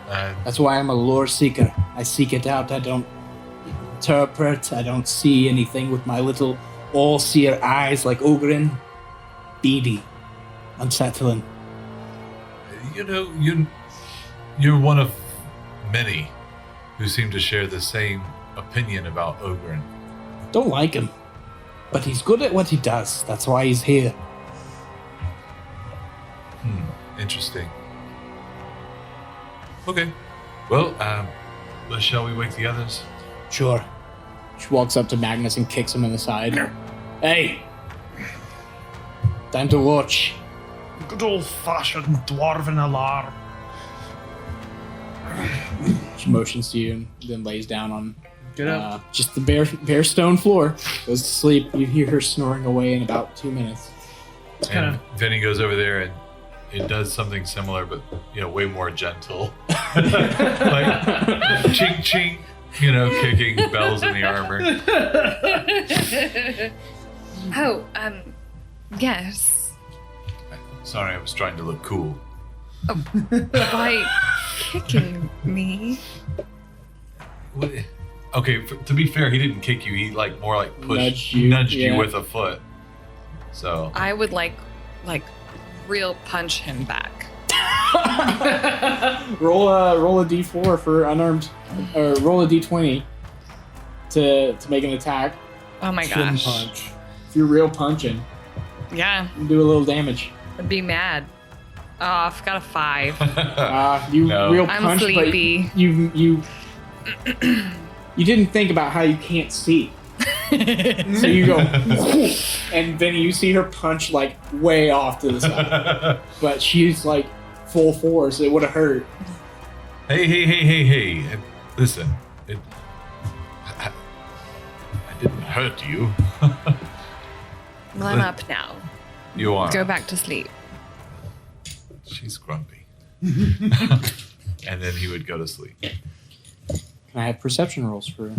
That's why I'm a lore seeker. I seek it out. I don't interpret. I don't see anything with my little all-seer eyes like Ogren. Beady. Unsettling. You know, you're one of many who seem to share the same opinion about Ogren. Don't like him. But he's good at what he does. That's why he's here. Interesting. Okay. Well, shall we wake the others? Sure. She walks up to Magnus and kicks him in the side. Hey! Time to watch. Good old-fashioned dwarven alarm. She motions to you and then lays down on Get up. just the bare stone floor. Goes to sleep. You hear her snoring away in about 2 minutes. And Vinny goes over there and it does something similar, but way more gentle. Like chink chink, kicking bells in the armor. Oh, yes. Sorry, I was trying to look cool. By kicking me. What? Okay, to be fair, he didn't kick you. He more like Nudged nudged you, you yeah. with a foot. So I would like real punch him back. Roll a d4 for unarmed, or roll a d20 to make an attack. Oh my Shouldn't gosh. punch. If you're real punching, Yeah, you do a little damage. I'd be mad. Oh, I've got a 5. You No. real I'm punch, sleepy. but you didn't think about how you can't see. So you go, and then you see her punch way off to the side, but she's full force. It would have hurt. Hey! Listen, I didn't hurt you. Well, I'm up now. You are. Go back to sleep. She's grumpy. And then he would go to sleep. Can I have perception rolls for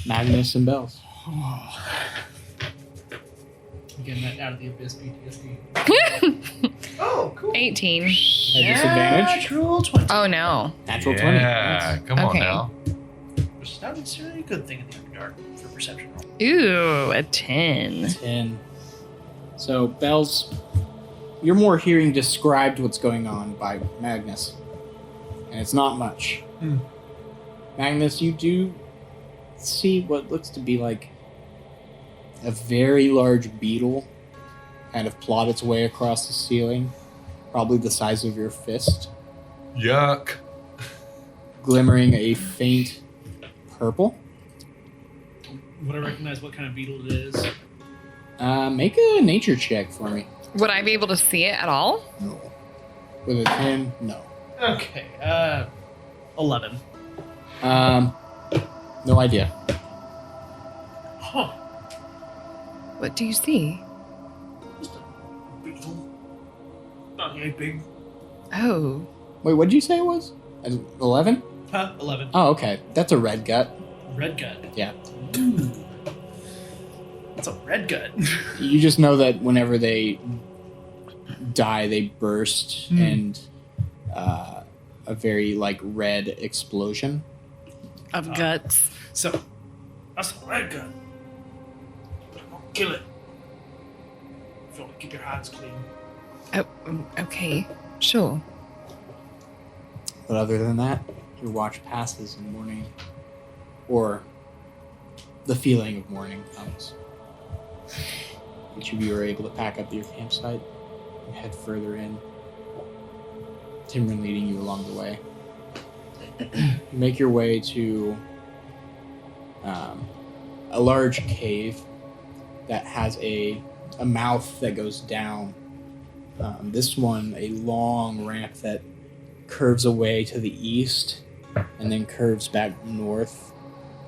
Magnus and Bells? Getting that out of the abyss PTSD. 18. At disadvantage? Natural 20. Oh no. Natural 20. Yeah, come on Okay. now. Which is not necessarily a good thing in the Underdark for perception roll. Ooh, a 10. 10. So, Bells, you're more hearing described what's going on by Magnus. And it's not much. Magnus, you do see what looks to be a very large beetle kind of plot its way across the ceiling, probably the size of your fist, Yuck. glimmering a faint purple. Would I recognize what kind of beetle it is? Make a nature check for me. Would I be able to see it at all? No. With a 10, no. Okay, 11. No idea. Huh. What do you see? Just a beetle. Not very big. Oh. Wait, what did you say it was? 11? Huh? 11. Oh, okay. That's a red gut. Red gut. Yeah. Ooh. That's a red gut. You just know that whenever they die, they burst and a very red explosion. Of guts. So, that's a red gut. But I'm gonna kill it. If you want to keep your hands clean. Oh, okay. Sure. But other than that, your watch passes and morning, or the feeling of morning comes. Each of you are able to pack up your campsite and head further in. Timrin leading you along the way. You make your way to a large cave that has a mouth that goes down. This one, a long ramp that curves away to the east and then curves back north,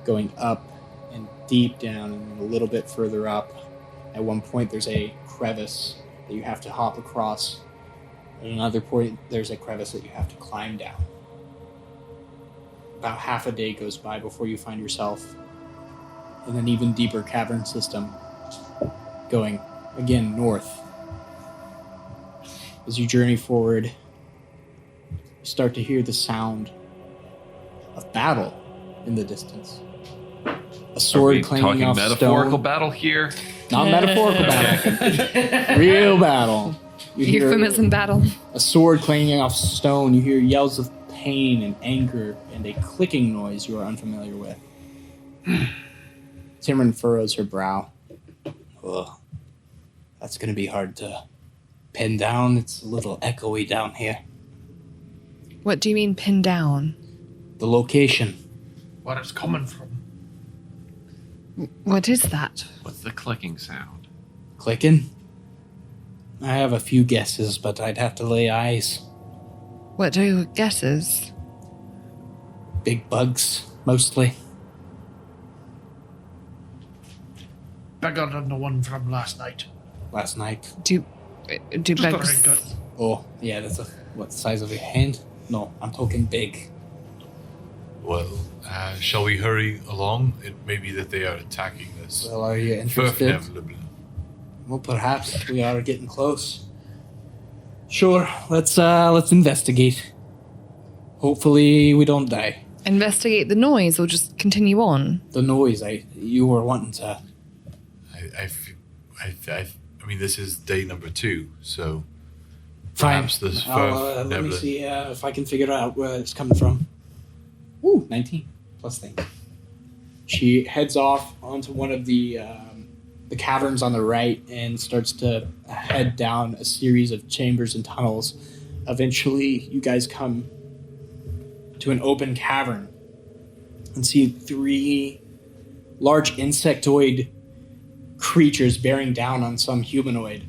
going up and deep down and a little bit further up. At one point, there's a crevice that you have to hop across. At another point, there's a crevice that you have to climb down. About half a day goes by before you find yourself in an even deeper cavern system, going again north. As you journey forward, you start to hear the sound of battle in the distance. A sword clanging talking off metaphorical stone. battle here? Not metaphorical battle. Real battle. You hear Euphemism battle. a sword clanging off stone. You hear yells of pain and anger and a clicking noise you are unfamiliar with. Timron furrows her brow. Ugh. That's going to be hard to pin down. It's a little echoey down here. What do you mean pin down? The location. Where it's coming from. What is that? What's the clicking sound? Clicking? I have a few guesses, but I'd have to lay eyes. What are your guesses? Big bugs, mostly. Bigger than the one from last night. Last night. Do Just a bugs? red gut. Oh, yeah, that's what the size of your hand? No, I'm talking big. Well, shall we hurry along? It may be that they are attacking this. Well, are you interested? Furfnevlebl. Well, perhaps we are getting close. Sure, let's investigate. Hopefully we don't die. Investigate the noise or just continue on? The noise, you were wanting to... I mean, this is day number 2, so Fine. perhaps this Let me Furfnevlebl. see if I can figure out where it's coming from. Ooh, 19 plus thing. She heads off onto one of the caverns on the right and starts to head down a series of chambers and tunnels. Eventually, you guys come to an open cavern and see 3 large insectoid creatures bearing down on some humanoid.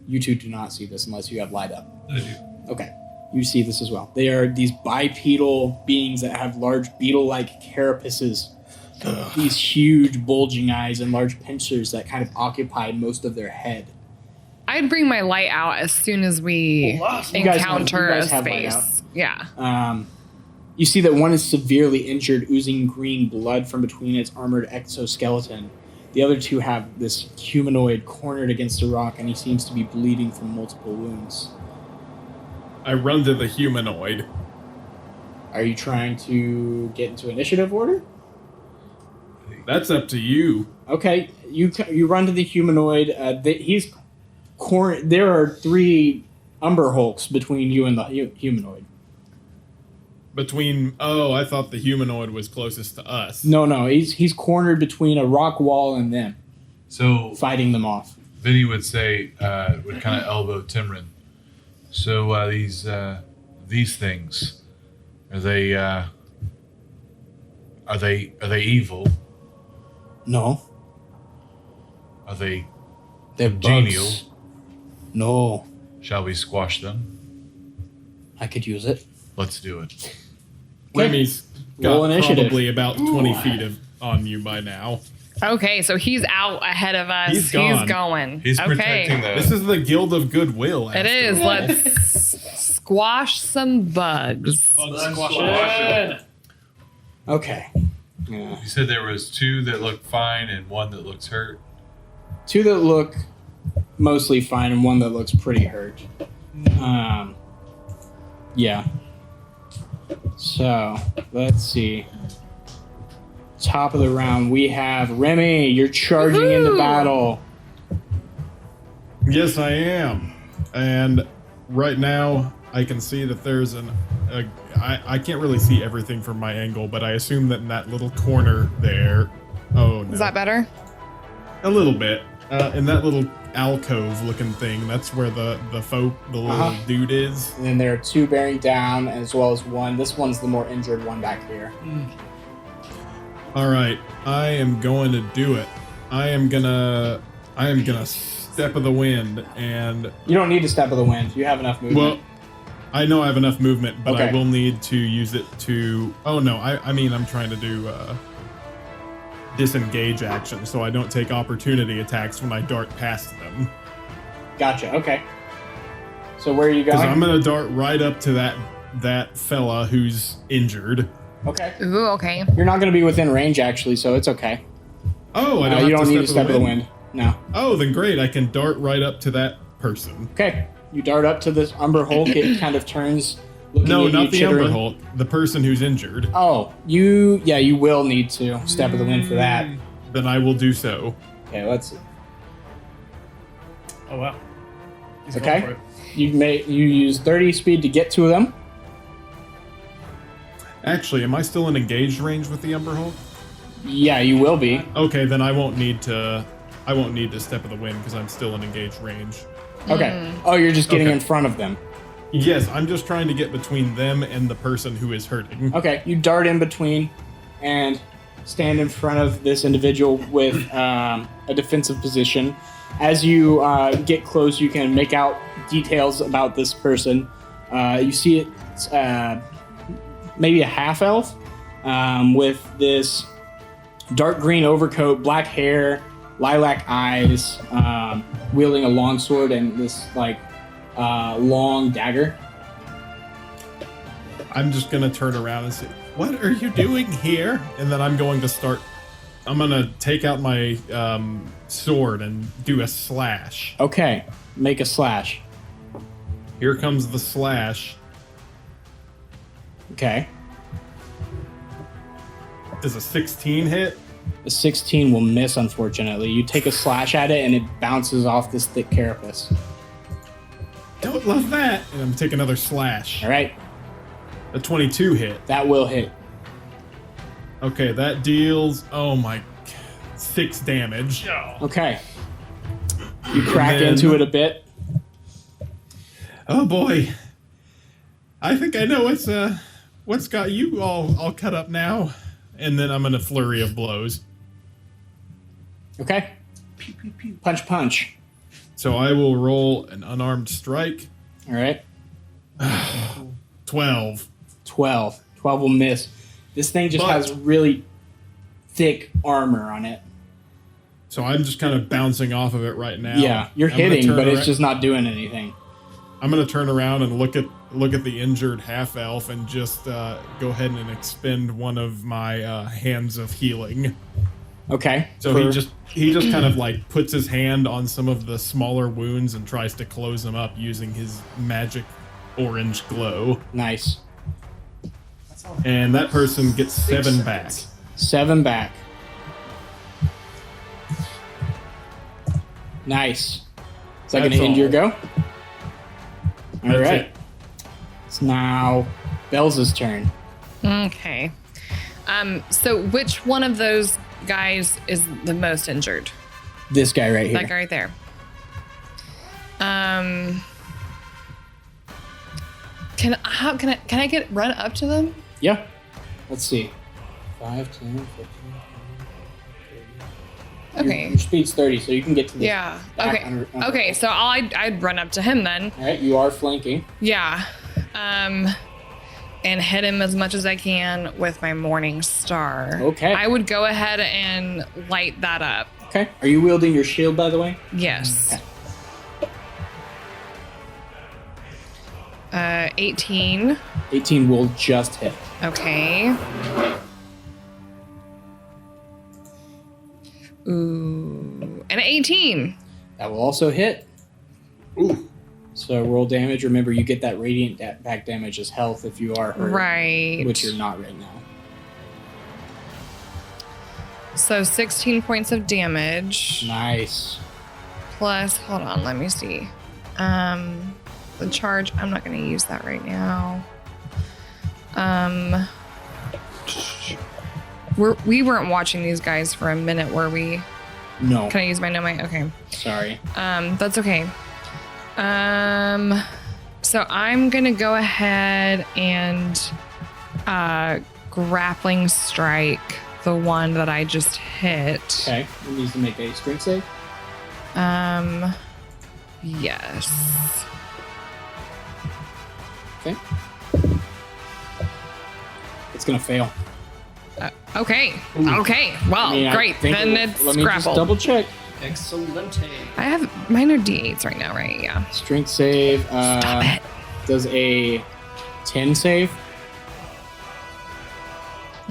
You two do not see this unless you have light up. I do. Okay, you see this as well. They are these bipedal beings that have large beetle-like carapaces, these huge bulging eyes and large pincers that kind of occupy most of their head. I'd bring my light out as soon as we You guys encounter a have light out. space. Yeah. You see that one is severely injured, oozing green blood from between its armored exoskeleton. The other 2 have this humanoid cornered against a rock, and he seems to be bleeding from multiple wounds. I run to the humanoid. Are you trying to get into initiative order? That's up to you. Okay, you run to the humanoid. There are 3 Umber Hulks between you and the humanoid. I thought the humanoid was closest to us. No, he's cornered between a rock wall and them, So fighting them off. Vinny would say, would kind of elbow Timron. So these things, are they evil? No, Are they they're genial? bugs. No, Shall we squash them? I could use it. Let's do it. Remy's Roll got initiative. probably about 20 feet on you by now. Okay, so he's out ahead of us. He's gone. going. He's okay. protecting the... This is the Guild of Goodwill. It is. Let's squash some bugs. Okay. Yeah. You said there was 2 that looked fine and 1 that looks hurt. 2 that look mostly fine and 1 that looks pretty hurt. Yeah. So, let's see. Top of the round, we have Remy. You're charging into Woohoo! battle. Yes, I am. And right now, I can see that there's I can't really see everything from my angle, but I assume that in that little corner there. Oh no. Is that better? A little bit. In that little alcove-looking thing, that's where the little dude is. And then there are 2 bearing down, as well as 1. This one's the more injured one back here. All right, I am going to do it. I am gonna step of the wind, and You don't need to step of the wind. You have enough movement. well, I know I have enough movement, but I Okay. will need to use it to. Oh no, I mean I'm trying to do disengage action, so I don't take opportunity attacks when I dart past them. Gotcha. Okay. So where are you Because going? I'm gonna dart right up to that fella who's injured. Okay. Ooh, okay. You're not going to be within range, actually, so it's okay. Oh, I don't. You have don't need to step of the wind. No. Oh, then great. I can dart right up to that person. Okay. You dart up to this Umber Hulk. It kind of turns. Looking No, at not you, the chittering. Umber Hulk. The person who's injured. Oh, you will need to step of the wind for that. Then I will do so. Okay, let's see. Oh wow. He's Okay. going for it. You use 30 speed to get to them. Actually, am I still in engaged range with the Umber Hulk? Yeah, you will be. Okay, then I won't need to step of the wind because I'm still in engaged range. Okay. Oh, you're just getting Okay. in front of them. Yes, I'm just trying to get between them and the person who is hurting. Okay, you dart in between and stand in front of this individual with a defensive position. As you get close, you can make out details about this person. You see it's maybe a half elf with this dark green overcoat, black hair, lilac eyes, wielding a long sword and this long dagger. I'm just gonna turn around and say, "What are you doing here?" And then I'm going to take out my sword and do a slash. Okay, make a slash. Here comes the slash. Okay. Does a 16 hit? The 16 will miss, unfortunately. You take a slash at it and it bounces off this thick carapace. Don't love that. And I'm taking another slash. All right, A 22 hit. that will hit. Okay, that deals, 6 damage. Okay. You crack then- into it a bit. Oh boy. I think I know what's got you all cut up now. And then I'm in a flurry of blows. Okay. Punch, punch. So I will roll an unarmed strike. All right. 12. 12. 12 will miss. This thing just But- has really thick armor on it. So I'm just kind of bouncing off of it right now. Yeah, you're I'm gonna hitting, turn but it's around- just not doing anything. I'm gonna turn around and look at the injured half elf and just go ahead and expend one of my hands of healing. Okay. So he just kind of like puts his hand on some of the smaller wounds and tries to close them up using his magic orange glow. Nice. And that person gets 7 back. 7 back. Nice. Is that going to That's end your all. go? All That's right. it. It's now Bells' turn. Okay. So which one of those guys is the most injured? This guy right here. That guy right there. Can I get run up to them? Yeah. Let's see. 5, 10, 15. Okay. Your speed's 30, so you can get to this. Yeah. back Okay. under- Okay. So I'd run up to him then. All right, you are flanking. Yeah. And hit him as much as I can with my Morning Star. Okay. I would go ahead and light that up. Okay. Are you wielding your shield, by the way? Yes. Okay. 18. 18 will just hit. Okay. Ooh. And 18. That will also hit. Ooh. So roll damage. Remember, you get that radiant back damage as health if you are hurt. Right. Which you're not right now. So 16 points of damage. Nice. Plus, hold on, let me see. The charge, I'm not going to use that right now. We weren't watching these guys for a minute, were we? No. Can I use my nomite? Okay. Sorry. That's okay. So I'm gonna go ahead and grappling strike the the one that I just hit. Okay. It needs to make a strength save. Yes. Okay. It's gonna fail. Okay. Okay. Well, I mean, I great. think Then it- it's let me just grappled. double check. Excellent. I have minor D8s right now, right? Yeah. Strength save. Stop it. Does a 10 save?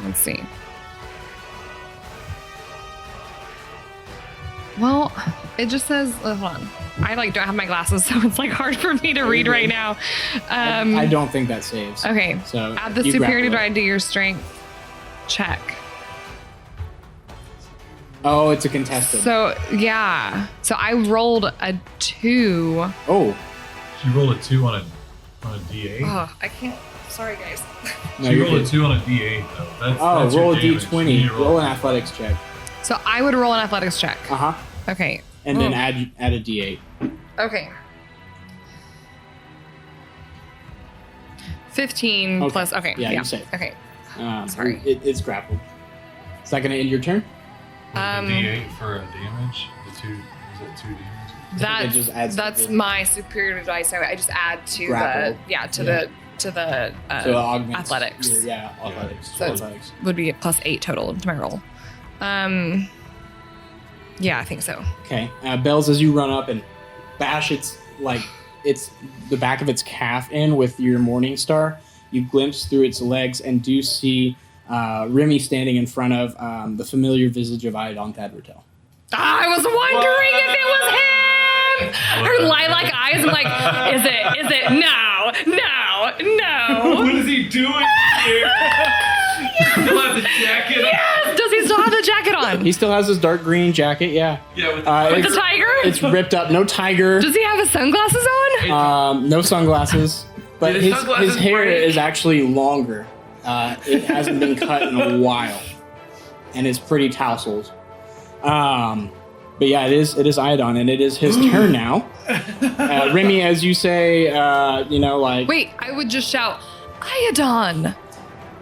Let's see. Well, it just says, hold on. I don't have my glasses, so it's hard for me to read right now. I don't think that saves. Okay. So add the you superiority grapple it. die to your strength check. Oh, it's a contested. So yeah. So I rolled a 2. Oh, She rolled a 2 on a D8. Oh, I can't. Sorry, guys. no, She you're rolled a good. 2 on a D8 though. That's Oh, your roll a damage. d20. You need to Roll an athletics check. So I would roll an athletics check. Uh huh. Okay. And then Oh. add a d8. Okay. 15 Okay. plus. Okay. Yeah, you save. Okay. Sorry. It's grappled. Is that going to end your turn? The Um, D8 for a damage. The 2 is it 2 damage? it just adds That's the- my superior dice. So I just add to Grapple. the So it augments athletics. Yeah, athletics. So- athletics. Would be a plus 8 total to my roll. Yeah, I think so. Okay. Bells, as you run up and bash it's the back of its calf in with your Morning Star, you glimpse through its legs and do see Remy standing in front of the familiar visage of Iodon Thadvertel. I was wondering if it was him. Her lilac eyes. I'm like, is it? No. What is he doing here? Still has a jacket. Yes. Does he still have the jacket on? He still has his dark green jacket, yeah. Yeah, with With it's, the tiger? it's ripped up. No tiger. Does he have his sunglasses on? No sunglasses. But Did his his sunglasses hair break? is actually longer. It hasn't been cut in a while. And it's pretty tousled. But yeah, it is Iodon, and it is his turn now. Remy, as you say, Wait, I would just shout, Iodon.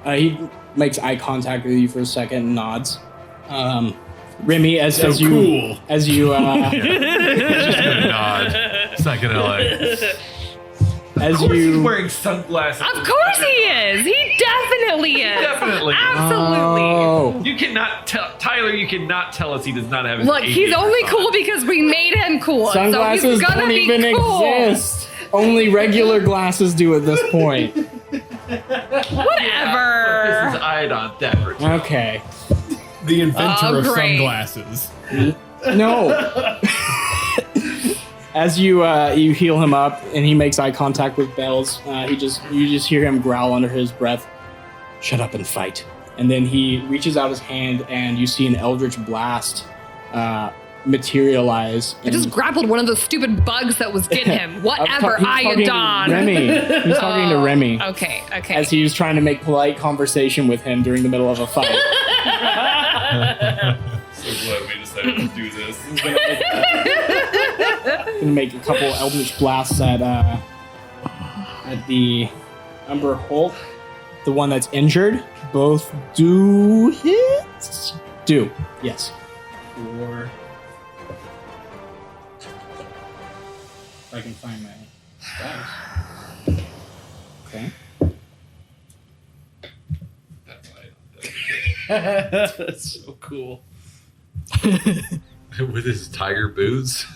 he makes eye contact with you for a second and nods. Remy, as you cool. as you Just gonna nod. It's not gonna as Of course he's you wearing sunglasses. Of course he is. He definitely is. Definitely. Absolutely. Oh. You cannot tell, Tyler. You cannot tell us he does not have his. Look, he's aviators only on. cool because we made him cool. Sunglasses so he's gonna don't be even cool. exist. Only regular glasses do at this point. Whatever. This is Iodon Thaddeus. Okay. The inventor Oh, of great. sunglasses. No. As you heal him up and he makes eye contact with Bells, you just hear him growl under his breath, "Shut up and fight." And then he reaches out his hand and you see an eldritch blast materialize. I just grappled one of those stupid bugs that was getting him. Whatever, He's talking to Iodon. Remy. He's talking to Remy. Okay. As he was trying to make polite conversation with him during the middle of a fight. So glad we decided to do this. Gonna make a couple eldritch blasts at the Umber Hulk, the one that's injured. Both do hit. Do yes. Or if I can find my dice. Okay. That's so cool. with his tiger boots.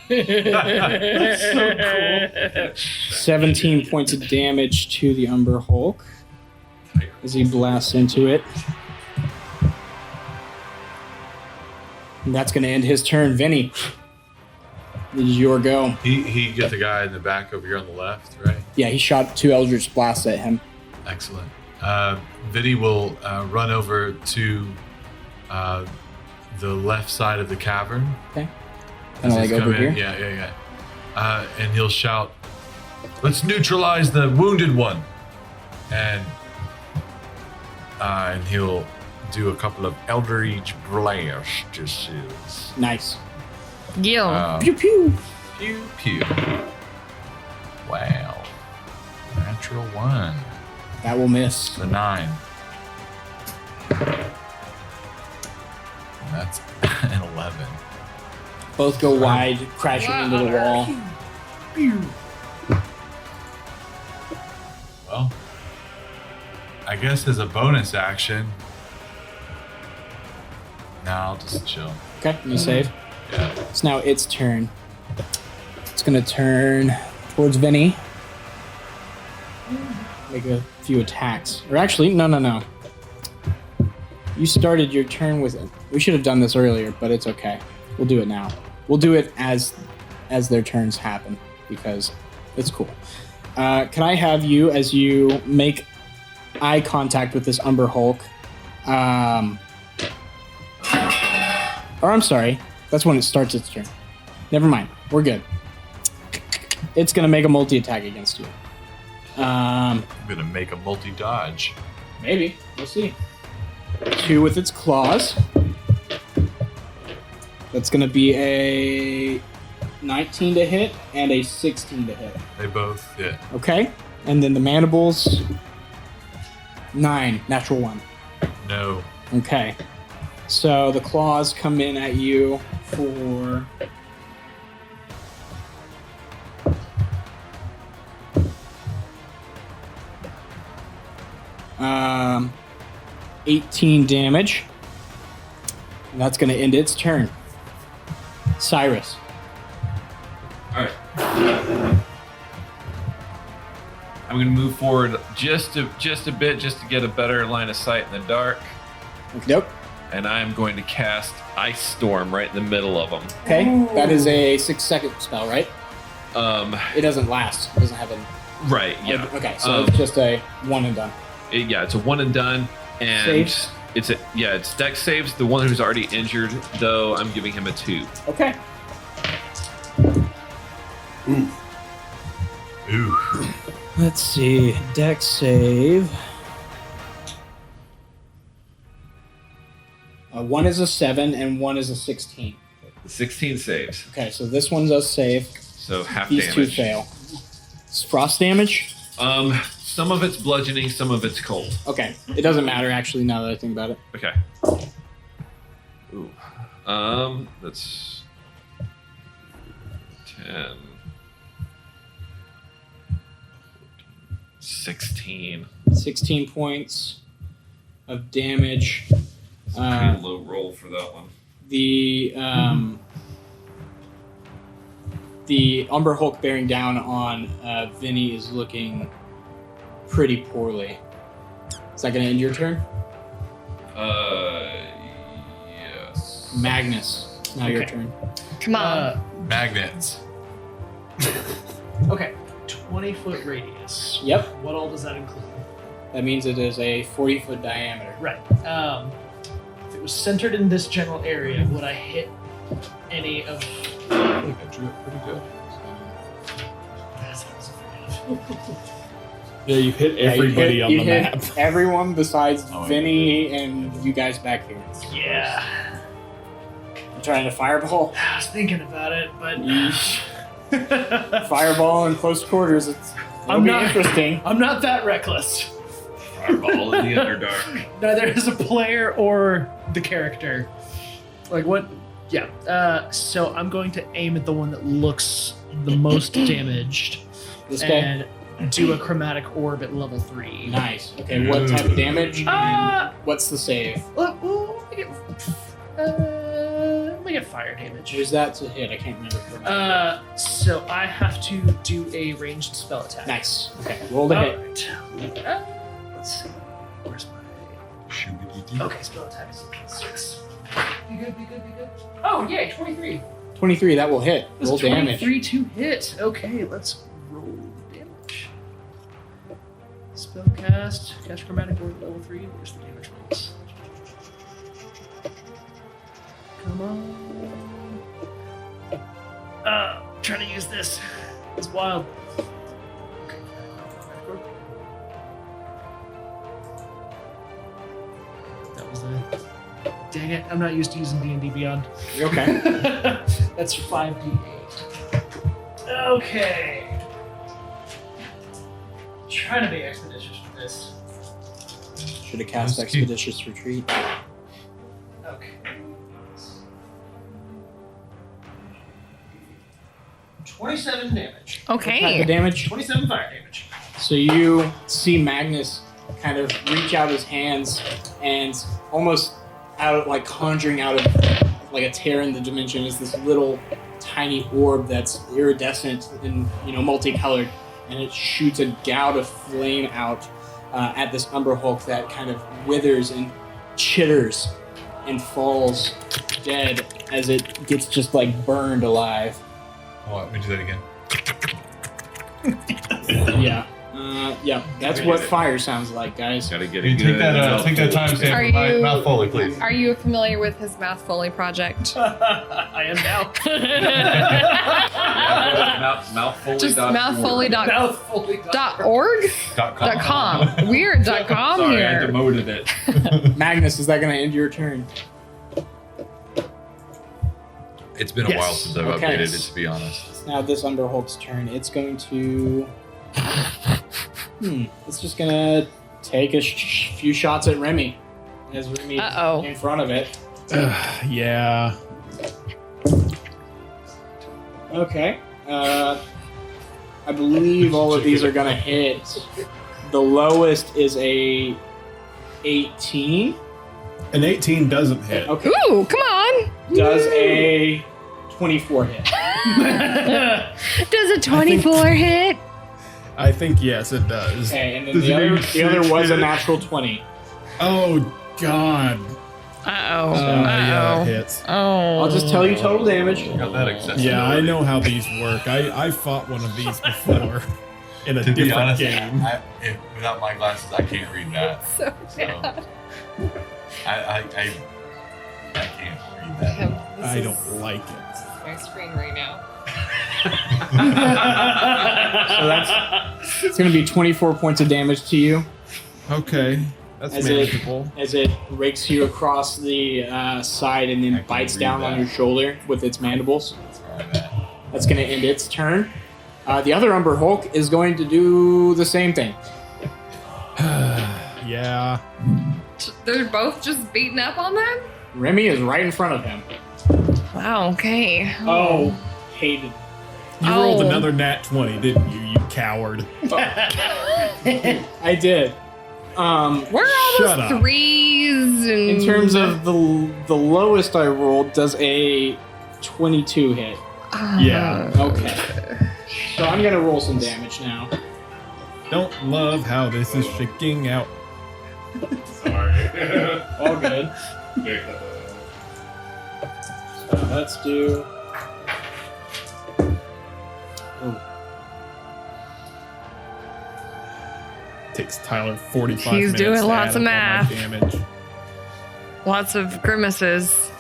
17 points of damage to the Umber Hulk as he blasts into it. And that's going to end his turn. Vinny, it is your go. He get the guy in the back over here on the left, right? Yeah, he shot 2 Eldritch blasts at him. Excellent. Vinny will run over to the left side of the cavern. Okay. As Kind of he's like over come in. here. Yeah. And he'll shout, "Let's neutralize the wounded one!" And he'll do a couple of Eldritch blasts. Nice. Yeah. Pew pew. Pew pew. Wow. Natural 1. That will miss. The 9. That's an 11. Both go wide, crashing into the wall. Well, I guess as a bonus action, now I'll just chill. Okay, you save. Yeah. It's now its turn. It's gonna turn towards Vinny. Make a few attacks. Or actually, no. You started your turn with it. We should have done this earlier, but it's okay. We'll do it now. We'll do it as their turns happen because it's cool. Can I have you, as you make eye contact with this Umber Hulk? Or I'm sorry, that's when it starts its turn. Never mind, we're good. It's gonna make a multi-attack against you. I'm gonna make a multi-dodge. Maybe, we'll see. 2 with its claws. That's gonna be a 19 to hit and a 16 to hit. They both hit. Okay, and then the mandibles. 9, natural 1. No. Okay. So the claws come in at you for 18 damage. And that's going to end its turn. Cyrus. All right. I'm going to move forward just a bit, just to get a better line of sight in the dark. Nope. And I'm going to cast Ice Storm right in the middle of them. Okay, that is a 6-second spell, right? It doesn't last. It doesn't have a... Right. Yeah. Okay, so it's just a one and done. It's a one and done, and Saves? it's Dex saves. The one who's already injured, though, I'm giving him a 2. Okay. Ooh. Let's see. Dex save. 1 is a 7 and 1 is a 16. 16 saves, Okay, so this one does save. so half These damage. 2 fail. It's frost damage? Some of it's bludgeoning, some of it's cold. Okay. It doesn't matter, actually, now that I think about it. Okay. Ooh. That's 10. 16. 16 points of damage. It's a pretty low roll for that one. The Umber Hulk bearing down on Vinny is looking pretty poorly. Is that going to end your turn? Yes. Magnus, now your Okay. turn. Come on. Magnets. Okay, 20-foot radius. Yep, What all does that include? that means it is a 40-foot diameter. Right. If it was centered in this general area, would I hit any of? I think I drew it pretty good. That's what I was afraid of. Yeah, you hit Yeah, everybody on you the hit map. everyone besides Oh, yeah. Vinny and you guys back here. Yeah. I'm trying to fireball. I was thinking about it, but Fireball in close quarters. It'll I'm be not- interesting. I'm not that reckless. Fireball in the Underdark. Neither is a player or the character. Like what? Yeah. So I'm going to aim at the one that looks the most damaged This guy. and do a chromatic orb at level 3. Nice. Okay, what type of damage? Uh, What's the save? Let me get fire damage. Where's that to hit? I can't remember. So I have to do a ranged spell attack. Nice. Okay, roll the hit. Alright. Let's see. Where's my... Okay, spell attack is 6. Be good. Oh, yay, 23. 23, that will hit. That's Roll damage. 23 to hit. Okay, let's roll damage. Spellcast, cast chromatic orb level 3. Where's the damage rolls? Come on. Trying to use this. It's wild. Okay. That was a... Dang it, I'm not used to using D&D Beyond. Okay. That's 5d8. Okay. Trying to be expeditious with this. Should have cast Let's keep- Expeditious Retreat. Okay. 27 damage. The Okay. damage. 27 fire damage. So you see Magnus kind of reach out his hands and almost out, like conjuring out of like a tear in the dimension, is this little tiny orb that's iridescent and multicolored, and it shoots a gout of flame out at this Umber Hulk that kind of withers and chitters and falls dead as it gets just like burned alive. Oh, let me do that again. Yeah, that's what fire sounds like, guys. Gotta get You it take good. that timestamp Are from my you- mouth Foley, please. Are you familiar with his Math Foley project? I am now. Mouthfully. Just mouthfoley.org. Mouthfully. .com. Weird .com Sorry, I here. demoted it. Magnus, is that going to end your turn? It's been a Yes. while since I've Okay. updated it, to be honest. It's now this Umber Hulk's turn. It's going to. It's just going to take a few shots at Remy. As Remy Uh-oh. in front of it. Yeah. Okay. I believe all of these are going to hit. The lowest is a 18. An 18 doesn't hit. Okay. Ooh, come on. Does a 24 hit? Does a 24 hit? I think yes, it does. Okay, and then Does the it other, even the other was a hit? natural 20. Oh God. Uh-oh. Yeah, it hits. Oh. I'll just tell you total damage. Got that accessibility. Yeah, I know how these work. I fought one of these before in a To be different honest, game. without my glasses, I can't read that. So So I can't read that. I don't like it. my screen right now. So that's it's going to be 24 points of damage to you Okay, that's As manageable. as it rakes you across the side and I then can bites read down that. on your shoulder with its mandibles. Sorry, man. That's going to end its turn. The other Umber Hulk is going to do the same thing. Yeah. They're both just beating up on them? Remy is right in front of him. Wow, okay. Oh, hated. You rolled Oh. another nat 20, didn't you, you coward? I did. Where are all Shut those up. threes and In terms of the lowest I rolled, does a 22 hit. Yeah. Okay. So I'm gonna roll some damage now. Don't love how this is shaking out. Sorry. All good. So let's do. Oh, Takes Tyler 45 He's minutes doing to lots add of up all my math. damage. lots of grimaces.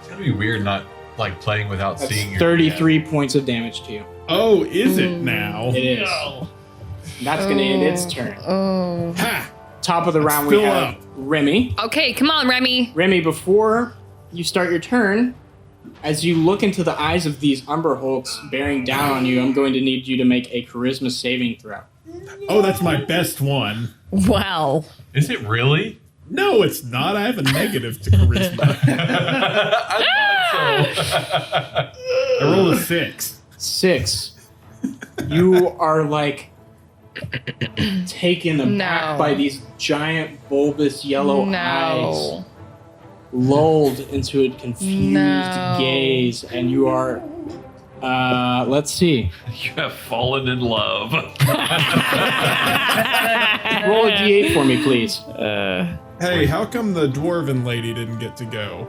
It's gonna be weird not like playing without that's seeing your 33 points of damage to you. Oh, is it now? It is. That's gonna end its turn. Oh. Ha! Top of the round, we still have up. Remy. Okay, come on, Remy. Remy, before you start your turn, as you look into the eyes of these Umber Hulks bearing down on you, I'm going to need you to make a charisma saving throw. Oh, that's my best one. Wow. Is it really? No, it's not. I have a negative to charisma. I rolled a 6. 6. You are like taken aback No. by these giant bulbous yellow eyes, No. lulled into a confused No. gaze, and you are let's see. You have fallen in love. Roll a d8 for me, please. Hey, how come the dwarven lady didn't get to go?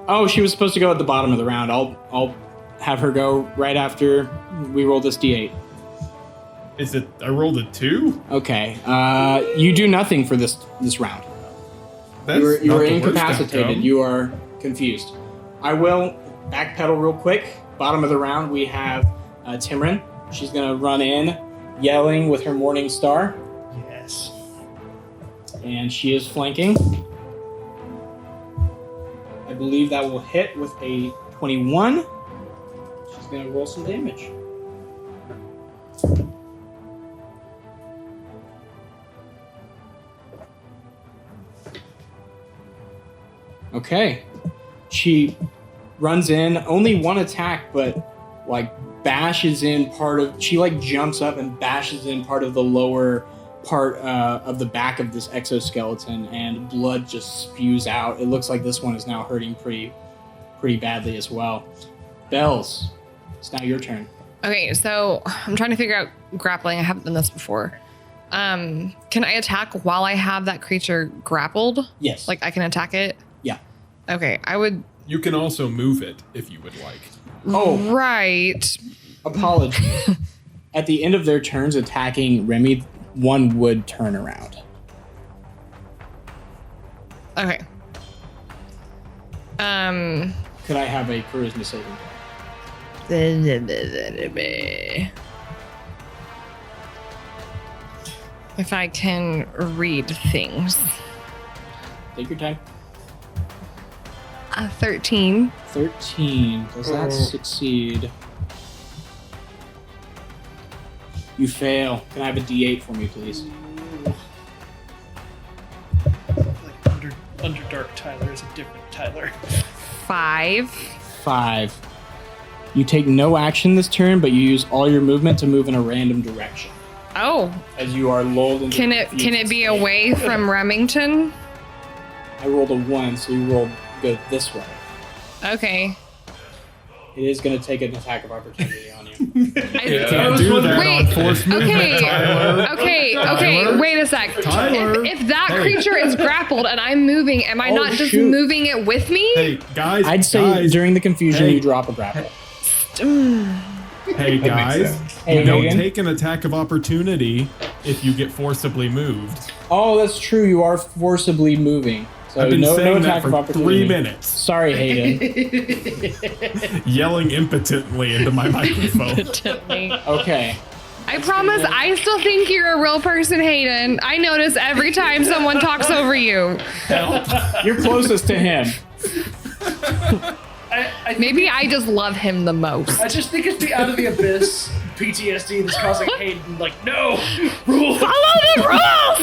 Oh, she was supposed to go at the bottom of the round. I'll have her go right after we roll this d8. Is it? I rolled a 2. Okay. You do nothing for this round. That's You not are the worst incapacitated. outcome. You are confused. I will backpedal real quick. Bottom of the round, we have Timrin. She's going to run in, yelling with her Morning Star. Yes. And she is flanking. I believe that will hit with a 21. She's going to roll some damage. Okay. She runs in, only one attack, but like bashes in part of. She like jumps up and bashes in part of the lower part of the back of this exoskeleton, and blood just spews out. It looks like this one is now hurting pretty badly as well. Bells, it's now your turn. Okay, so I'm trying to figure out grappling. I haven't done this before. Can I attack while I have that creature grappled? Yes. Like I can attack it? Yeah. Okay, I would. You can also move it if you would like. Oh, Right. apologies. At the end of their turns attacking Remy, one would turn around. Okay. Could I have a charisma saving throw? If I can read things. Take your time. 13. 13. Does that succeed? You fail. Can I have a D8 for me, please? Like Underdark Tyler is a different Tyler. 5. 5. You take no action this turn, but you use all your movement to move in a random direction. Oh, As you are lulled into can it be away from Remington? I rolled a 1, so you rolled go this way. Okay. It is going to take an attack of opportunity on you. Can't do that Wait, on force movement, okay, Tyler. okay, wait a sec. Tyler. If that creature is grappled and I'm moving, am I Oh, not just shoot. moving it with me? Hey, guys. I'd say guys, during the confusion, Hey. you drop a grapple. Hey, guys. Hey, You don't Megan. take an attack of opportunity if you get forcibly moved. Oh, that's true. You are forcibly moving. So I've been no saying attack that of for opportunity. 3 minutes, Sorry, Hayden. yelling impotently into my microphone. Okay. I promise I still think you're a real person, Hayden. I notice every time someone talks over you. You're closest to him. Maybe I just love him the most. I just think it's the out of the abyss PTSD that's causing Hayden, like, no, rule. Follow the rules!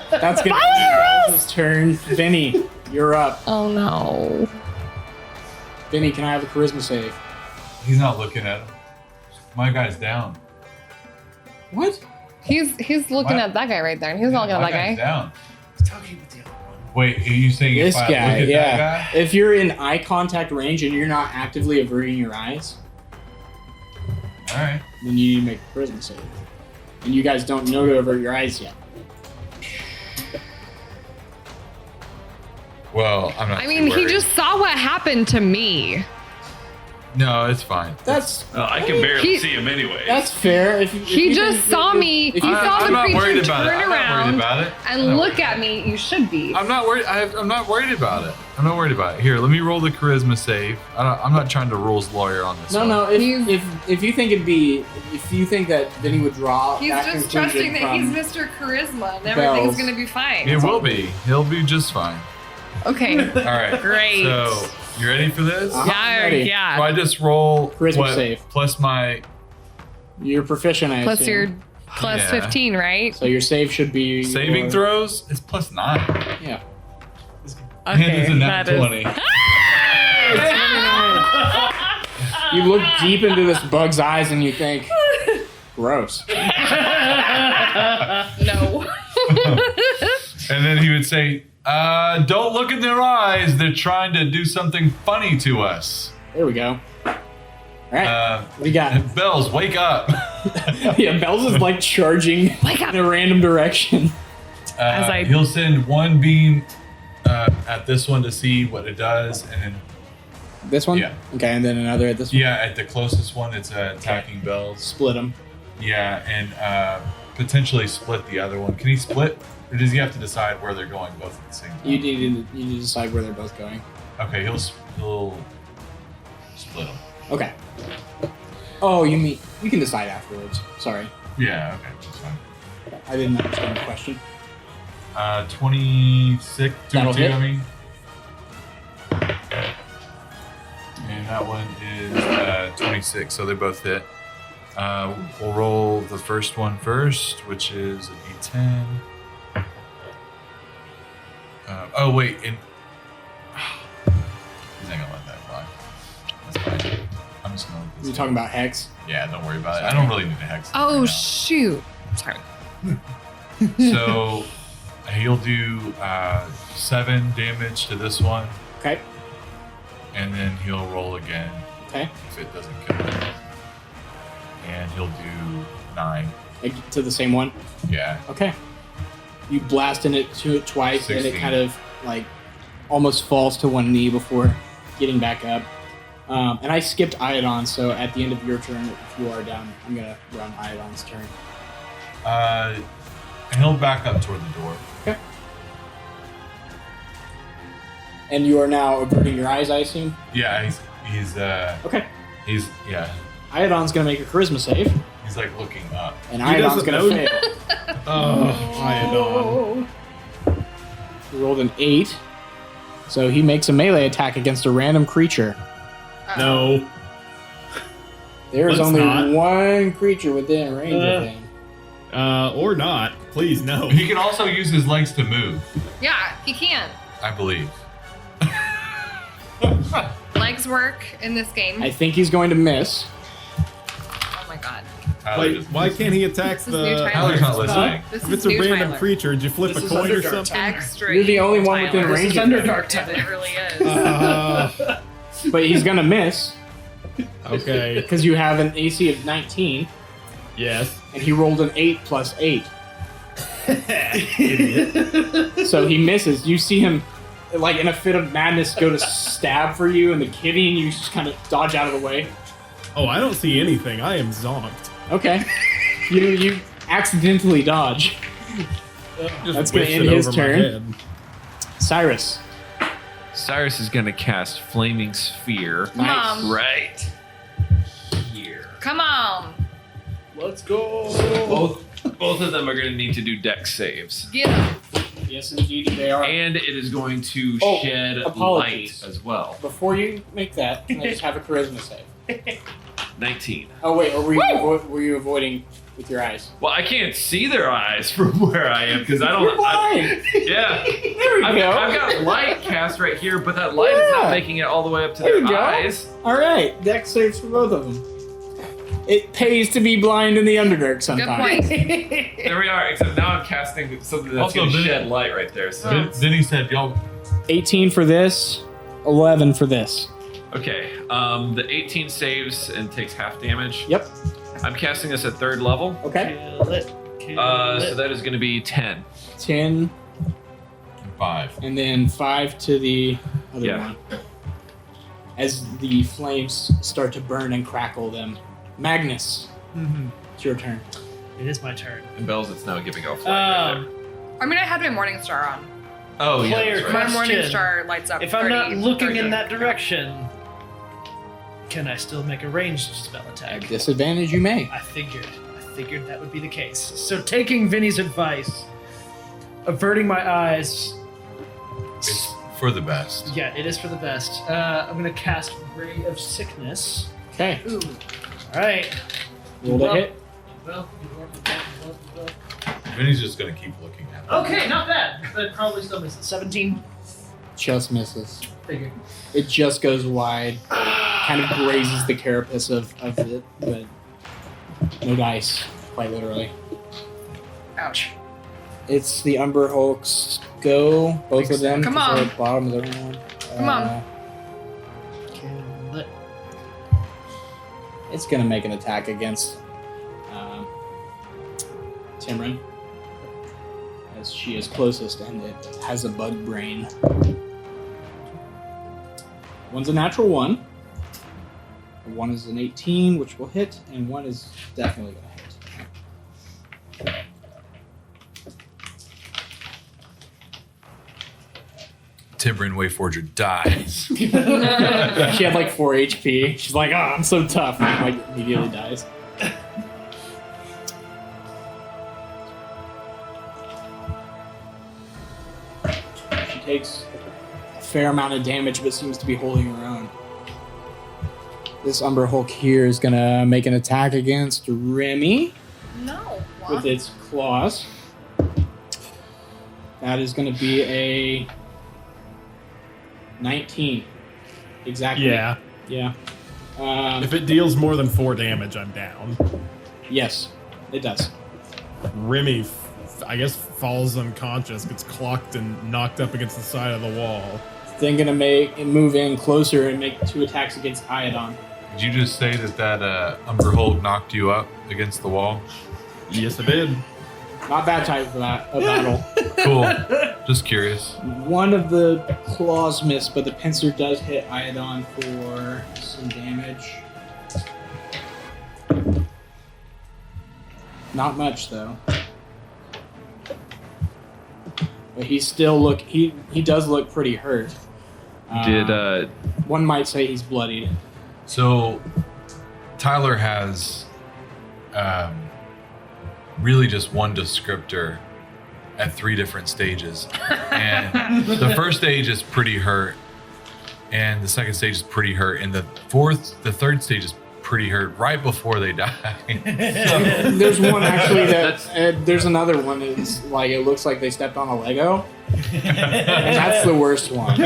That's going to be Bells' turn. Vinny, you're up. Oh no. Vinny, can I have a charisma save? He's not looking at him. My guy's down. What? He's looking What? at that guy right there, and he's not looking My at that guy's guy. down. Talking with the other one. Wait, are you saying This if I guy, look at yeah. that guy? If you're in eye contact range and you're not actively averting your eyes, All right. then you need to make a charisma save. And you guys don't know to avert your eyes yet. Well, I'm not. I too mean, he worried. just saw what happened to me. No, it's fine. That's I can barely He- see him anyway. that's fair. If He you just think- saw me. if He you- saw I'm the not worried creature about it. turn I'm not worried around about it. and I'm not look worried. at me. You should be. I'm not worried. I'm not worried about it. I'm not worried about it. Here, let me roll the charisma save. I'm not trying to rules lawyer on this. No, one. no. He's- If you think it'd be, if you think that Vinny would draw, He's that just conclusion trusting that he's from- Mr. Charisma and Bells. everything's gonna be fine. It will be. He'll be just fine. Okay. All right. Great. So you ready for this? Yeah, ready. yeah. So I just roll Charisma what, save. plus my. You're proficient, I Plus assume. your plus Yeah. 15, right? So your save should be Saving your- throws is plus 9. Yeah. And it's a nat that is- 20. You look deep into this bug's eyes and you think, gross. No. And then he would say, don't look in their eyes. They're trying to do something funny to us. There we go. All right. What do you got? Bells, wake up. Yeah, Bells is like charging Wake up. in a random direction. As I- He'll send one beam at this one to see what it does. And then, This one? Yeah. Okay, and then another at this one. yeah, at the closest one, it's attacking Bells. Split them. Yeah, and potentially split the other one. Can he split? Or does he have to decide where they're going both at the same time? You need to decide where they're both going. Okay, he'll split them. Okay. Oh, you mean you can decide afterwards. Sorry, Yeah, okay, that's fine. I didn't understand the question. 26, 2 That'll 2, hit. I mean. And that one is 26, so they both hit. We'll roll the first one first, which is a d10. Oh, wait. He's not going to let that fly. That's fine. I'm just gonna. You're talking about Hex? Yeah, don't worry about it. I don't really need a hex. Oh, right shoot. Sorry. now. So he'll do 7 damage to this one, Okay. and then he'll roll again Okay. if it doesn't kill him. And he'll do 9. To the same one? Yeah. Okay. You blast in it to it twice, and it 16. kind of like almost falls to one knee before getting back up. And I skipped Iodon, so at the end of your turn, if you are down, I'm gonna run Iodon's turn. And he'll back up toward the door. Okay. And you are now averting your eyes, I assume. Yeah, Okay. yeah. Iodon's gonna make a charisma save, He's like looking up. and He Iodon's doesn't gonna know. fail. Oh, Iodon. He rolled an 8, so he makes a melee attack against a random creature. No. There is Let's only not. one creature within range of him. Or not. Please, no. He can also use his legs to move, Yeah, he can. I believe. Legs work in this game. I think he's going to miss. Oh my god. Tyler Wait, just- why can't he attack This is new the... Tyler. Tyler's not listening. This If is it's a new random Tyler. creature, did you flip This a is coin or Underdark something? Extra. You're the only one Tyler. within range This is of him. Underdark It time. really is. But he's going to miss Okay. because you have an AC of 19, Yes. and he rolled an 8 plus 8. So he misses. You see him, like in a fit of madness, go to stab for you, and the kitty, and you just kind of dodge out of the way. Oh, I don't see anything. I am zonked. Okay. You accidentally dodge. Just That's gonna whiffed end it his over my turn. head. Cyrus. Cyrus is going to cast Flaming Sphere Come Nice. on. right here. Come on. Let's go. Both of them are going to need to do dex saves. Get him. Yes, indeed, they are. And it is going to Oh, shed apologies. light as well. Before you make that, can I just have a charisma save? 19. Oh wait, or were you avoiding with your eyes? Well, I can't see their eyes from where I am because I don't. You're blind. Yeah. There we I've go. got light cast right here, but that light is not Yeah. making it all the way up to There their you go. eyes. All right, dex saves for both of them. It pays to be blind in the Underdark Good sometimes. point. There we are. Except now I'm casting something that's Also, going to then- shed light right there. So Then he said, y'all. 18 for this, 11 for this. okay, the 18 saves and takes half damage. Yep. I'm casting this at 3rd level. Okay. Kill it. Kill So it. that is going to be 10. 10, 5. and then 5 to the other Yeah. one. As the flames start to burn and crackle them. Magnus, it's your turn. It is my turn. And Bells, it's now giving off light right there. I mean, I had my morning star on. Oh, yeah. player That's right. My Question. morning star lights up. If I'm not 30 looking 30. in that direction, can I still make a ranged spell At attack? disadvantage, you may. I figured that would be the case. So taking Vinny's advice, averting my eyes. It's for the best. Yeah, it is for the best. I'm gonna cast Ray of Sickness. Okay. Ooh. All right. Roll to hit. Well, Vinny's just gonna keep looking at it. okay, not bad. But probably still misses. 17. Just misses. Figured. It just goes wide. Kind of grazes the carapace of it, but no dice, quite literally. Ouch. It's the Umber Hulk's go, both of them. Come 'cause on. they're at the bottom of the round. Come on. Kill it. It's gonna make an attack against Timrin, as she is closest and it has a bug brain. One's a natural 1. One is an 18, which will hit, and one is definitely gonna hit. Timberin Wayforger dies. She had like 4 HP. She's like, oh, I'm so tough. And like immediately dies. She takes a fair amount of damage, but seems to be holding her own. This Umber Hulk here is gonna make an attack against Remy No. with its claws. That is gonna be a 19. Exactly. Yeah. Yeah. If it deals more than 4 damage, I'm down. Yes, it does. Remy, I guess, falls unconscious, gets clocked and knocked up against the side of the wall. Then gonna move in closer and make 2 attacks against Iodon. Did you just say that Umber Hulk knocked you up against the wall? Yes, it did. Not that type of battle. Cool. Just curious. One of the claws missed, but the pincer does hit Iodon for some damage. Not much though. But he still he does look pretty hurt. One might say he's bloodied. So, Tyler has really just one descriptor at 3 different stages. And the first stage is pretty hurt, and the second stage is pretty hurt, and the third stage is pretty hurt right before they die. There's one actually there's another one. It's like it looks like they stepped on a Lego, and that's the worst one.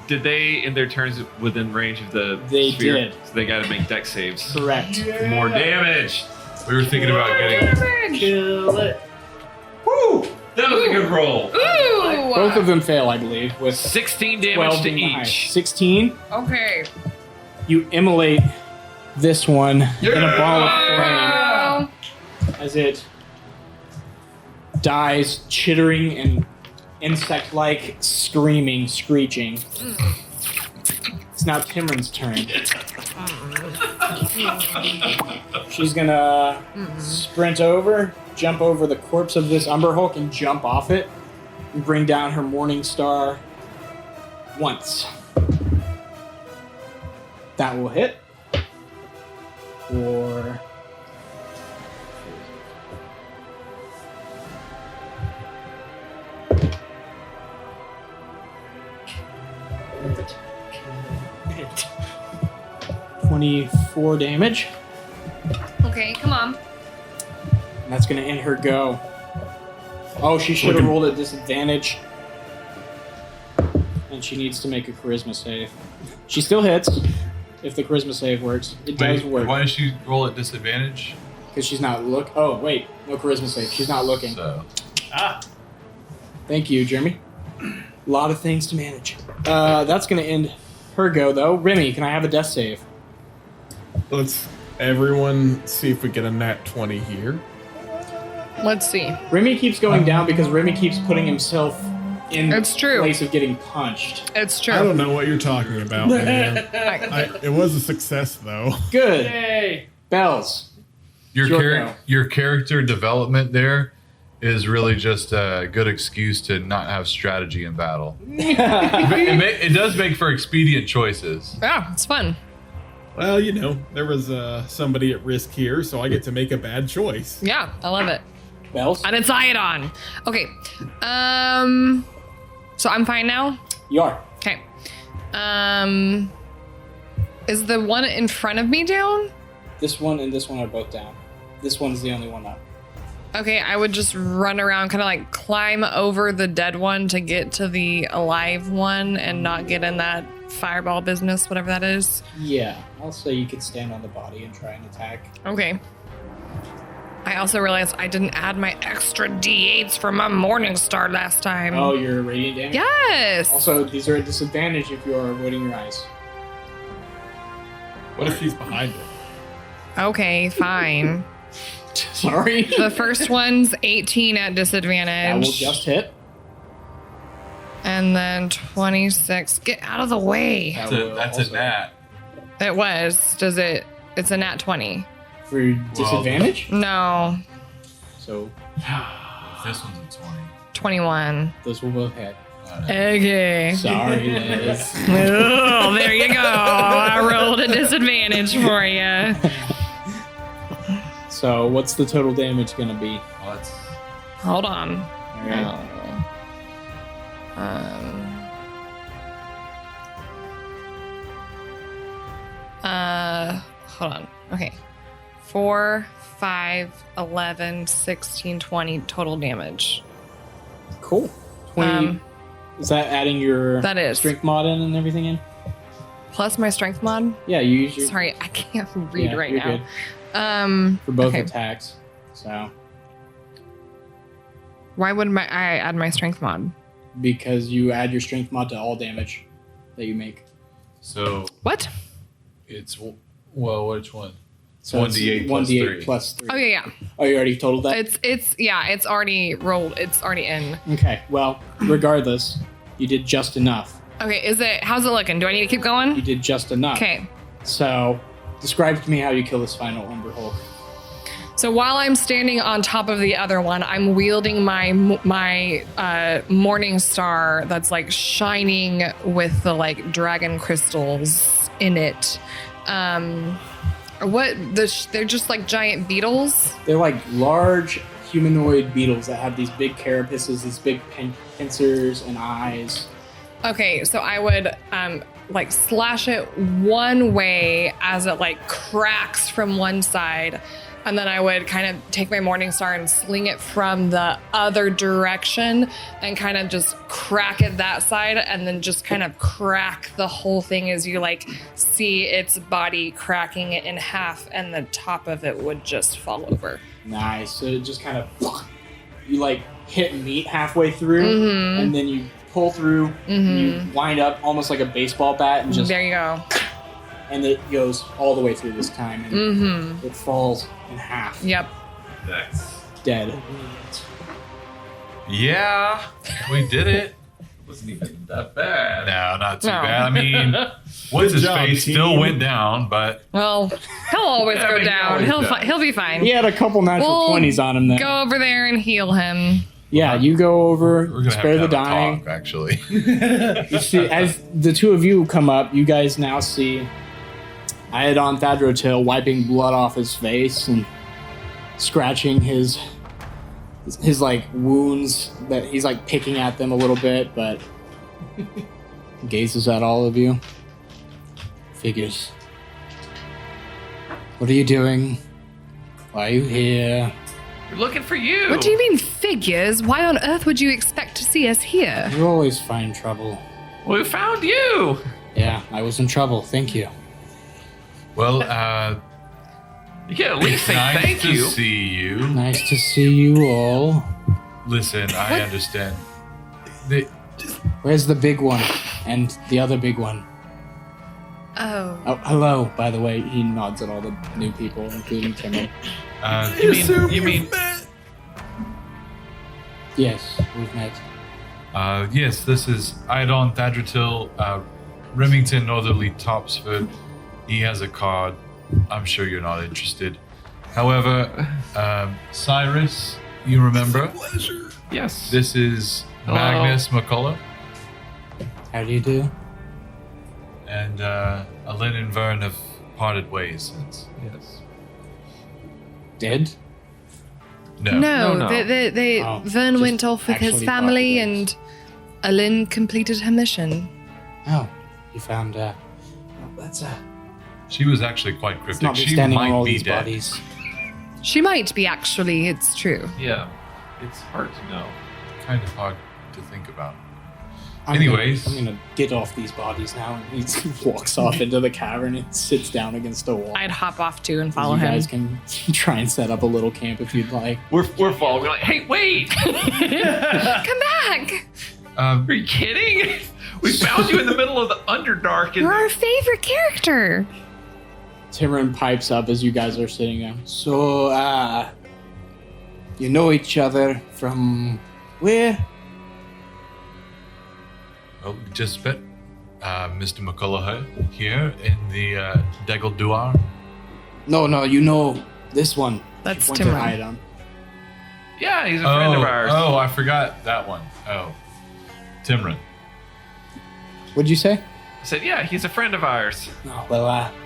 Did they, in their turns, within range of the They sphere? did. So they got to make deck saves. Correct. More damage. We were thinking about getting. Kill it. Woo! That was a good roll. Ooh. Both of them fail, I believe, with 16 12 damage to being the highest. each. 16. Okay. You immolate this one in a ball of Oh. flame as it dies, chittering and insect-like, screaming, screeching. It's now Timron's turn. She's gonna sprint over, jump over the corpse of this Umber Hulk and jump off it, and bring down her Morning Star once. That will hit. For 24 damage. Okay, come on. And that's going to end her go. Oh, she should have rolled at disadvantage. And she needs to make a charisma save. She still hits if the charisma save works. It does work. Why does she roll at disadvantage? Because she's not look. Oh, wait. No charisma save. She's not looking. So. Thank you, Jeremy. A lot of things to manage. That's going to end her go, though. Remy, can I have a death save? Let's everyone see if we get a nat 20 here. Let's see. Remy keeps going down because Remy keeps putting himself in It's true. place of getting punched. It's true. I don't know what you're talking about, man. It was a success, though. Good. Yay! Bells. Your Sure, char- no. your character development there is really just a good excuse to not have strategy in battle. It does make for expedient choices. Yeah, it's fun. Well, you know, there was somebody at risk here, so I get to make a bad choice. Yeah, I love it. Bells. And it's Iodon. Okay. So I'm fine now? You are. Okay. Is the one in front of me down? This one and this one are both down. This one's the only one up. Okay, I would just run around, kind of like climb over the dead one to get to the alive one and not get in that fireball business, whatever that is. Yeah, I'll say you could stand on the body and try and attack. Okay. I also realized I didn't add my extra D8s from my Morning Star last time. Oh, you're radiant damage? Yes! Also, these are at disadvantage if you are avoiding your eyes. What if she's behind it? Okay, fine. Sorry. The first one's 18 at That disadvantage. will just hit. And then 26. Get out of the way. That That's a, will that's also- a nat. It was. Does it? It's a nat 20. For disadvantage? No. So, This one's a 20. 21. those will both hit. Okay. Sorry, Liz. Oh, there you go. I rolled a disadvantage for you. So, what's the total damage going to be? Well, that's Hold on. All right. Hold on. Okay. 4, 5, 11, 16, 20 total damage. Cool. 20. Is that adding your That is. strength mod in and everything in? plus my strength mod. Yeah, you use your Sorry, I can't read right you're now. good. For both okay. attacks. So Why would I add my strength mod? because you add your strength mod to all damage that you make. So What? it's which one? So 1d8 plus 1d8 3. plus 3. Oh yeah. Oh, you already totaled that? It's already rolled. It's already in. Okay, well, regardless, you did just enough. Okay, how's it looking? Do I need to keep going? You did just enough. Okay. So, describe to me how you kill this final Umber Hulk. So while I'm standing on top of the other one, I'm wielding my morning star that's like shining with the like dragon crystals in it. They're just like giant beetles. They're like large humanoid beetles that have these big carapaces, these big pincers and eyes. Okay, so I would like slash it one way as it like cracks from one side, and then I would kind of take my morning star and sling it from the other direction and kind of just crack it that side, and then just kind of crack the whole thing as you like see its body cracking it in half, and the top of it would just fall over. Nice. So it just kind of, you like hit meat halfway through, and then you pull through, and you wind up almost like a baseball bat, and just There you go. and it goes all the way through this time, and it falls in half. Yep. Nice. Dead. Yeah, we did it. Wasn't even that bad. No, not too No. bad. I mean, what's his job, face team. still went down, but Well, he'll always Yeah, I go mean, he down. always He'll does. he'll be fine. He had a couple natural 20s on him then. Go over there and heal him. Yeah, you go over, we're gonna spare the have to have a dying. talk, actually. You see, as the two of you come up, you guys now see Iadon Thadrotil wiping blood off his face and scratching his like wounds that he's like picking at them a little bit, but gazes at all of you. Figures. What are you doing? Why are you here? We're looking for you. What do you mean figures? Why on earth would you expect to see us here? You always find trouble. We found you. Yeah, I was in trouble. Thank you. Well, You can at least say nice thank to you. see you. Nice to see you all. Listen, I understand. The, Where's the big one and the other big one? Oh. Oh, hello, by the way. He nods at all the new people, including Timmy. You mean Yes, we've met. yes, this is Iadon Thadrotil, Remington Northerly Topsford. He has a card. I'm sure you're not interested. However, Cyrus, you remember? yes? This is Hello. Magnus McCullough How do you do? and Alin and Vern have parted ways since. Yes. Dead? No. No, no. they Oh, Vern just went off with his actually family parted and Alin completed her mission. Oh, you found, oh, that's, She was actually quite it's cryptic. not She standing on might all be these dead. bodies. She might be actually, it's true. Yeah. It's hard to know. Kind of hard to think about. I'm Anyways. I'm gonna get off these bodies now. And he walks off into the cavern and sits down against a wall. I'd hop off too and follow you him. guys can try and set up a little camp if you'd like. We're following. We're like, hey, wait! Come back! Are you kidding? We found you in the middle of the Underdark, You're and our favorite character. Timron pipes up as you guys are sitting there. So, you know each other from where? Well, we just met Mr. McCullough here in the Degguldaar. No, you know this one. That's Point to Timron. Iadon. yeah, he's a friend of ours. Oh, I forgot that one. Oh, Timron. What'd you say? I said, yeah, he's a friend of ours. Oh,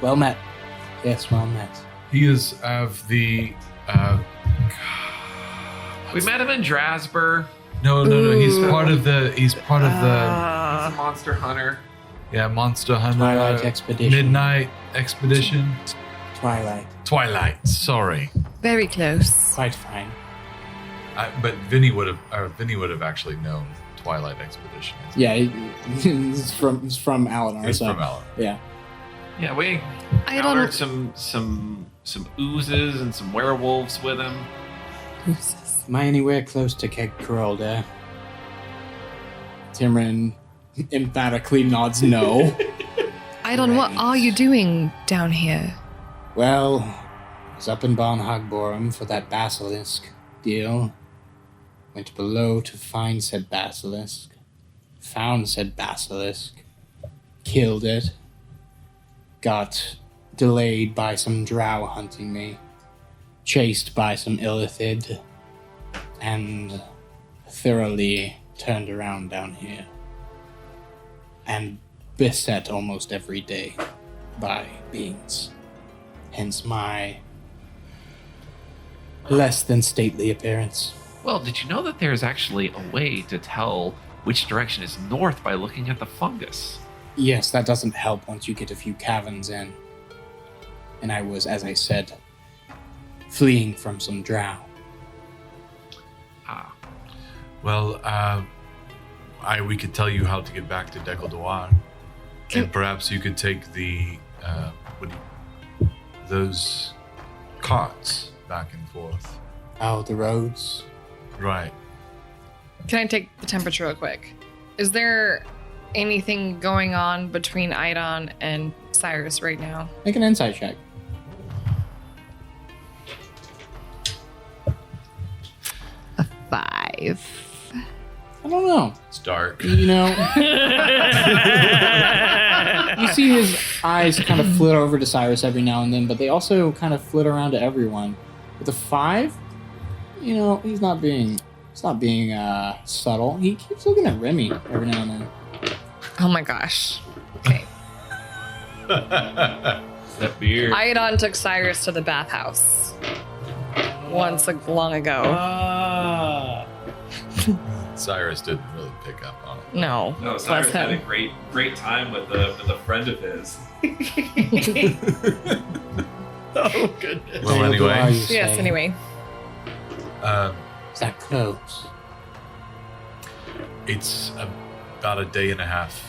well met. Yes, well met. He is of the. We met him in Drasber. No. He's part of the. He's part of He's a monster hunter. the Monster Hunter Twilight Expedition. Midnight Expedition. Twilight. Sorry, Very close. Quite fine. but Vinny would have actually known Twilight Expedition. Yeah, it's from Alinar. He's so, from Alan. Yeah. Yeah, we I encountered don't. some oozes and some werewolves with him. Am I anywhere close to Degguldaar? Timrin emphatically nods no. Idon, what are you doing down here? Well, I was up in Barnhagborum for that basilisk deal. Went below to find said basilisk. Found said basilisk. Killed it. Got delayed by some drow hunting me. Chased by some illithid. And thoroughly turned around down here. And beset almost every day by beings. Hence my less than stately appearance. Well, did you know that there's actually a way to tell which direction is north by looking at the fungus? Yes, that doesn't help once you get a few caverns in. And I was, as I said, fleeing from some drow. Ah, Well, we could tell you how to get back to Degguldaar. And perhaps you could take the, those carts back and forth. Oh, the roads? Right. Can I take the temperature real quick? Is there anything going on between Idon and Cyrus right now? Make an insight check. A 5. I don't know. It's dark. You know, you see his eyes kind of flit over to Cyrus every now and then, but they also kind of flit around to everyone. With a 5, you know, he's not being subtle. He keeps looking at Remy every now and then. Oh my gosh. Okay. that beard. Idon took Cyrus to the bathhouse once long ago. Cyrus didn't really pick up on it. No. No, bless Cyrus had a him. great time with a friend of his. Oh, goodness. Well, What anyway, are you Yes, saying? anyway. Is that close? it's about a day and a half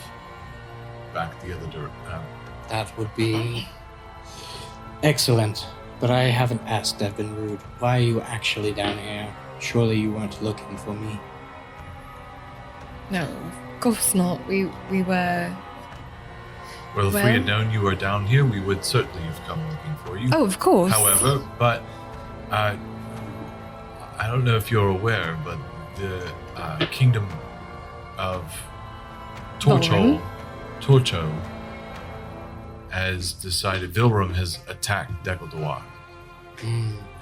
back the other direction. That would be excellent. But I haven't asked. I've been rude. Why are you actually down here? Surely you weren't looking for me. No, of course not. We were. Well, if we Well- had known you were down here, we would certainly have come looking for you. Oh, of course. However, but I don't know if you're aware, but the kingdom of Torcho has decided Vilrum has attacked Degguldaar.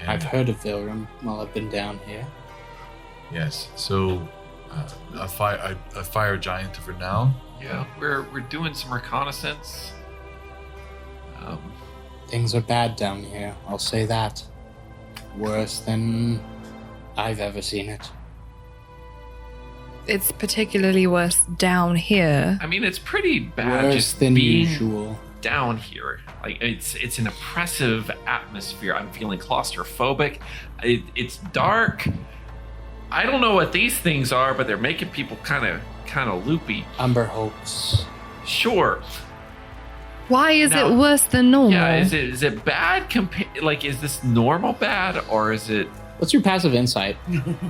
I've heard of Vilrum while I've been down here. Yes, so a fire giant for now. Yeah, we're doing some reconnaissance. Things are bad down here, I'll say that. Worse than I've ever seen it. It's particularly worse down here. I mean, it's pretty bad Worse just than being usual. down here. Like it's an oppressive atmosphere. I'm feeling claustrophobic. It's dark. I don't know what these things are, but they're making people kind of loopy. Umber hopes. Sure. Why is Now- it worse than normal? Yeah. Is it bad? Like, is this normal bad or is it What's your passive insight?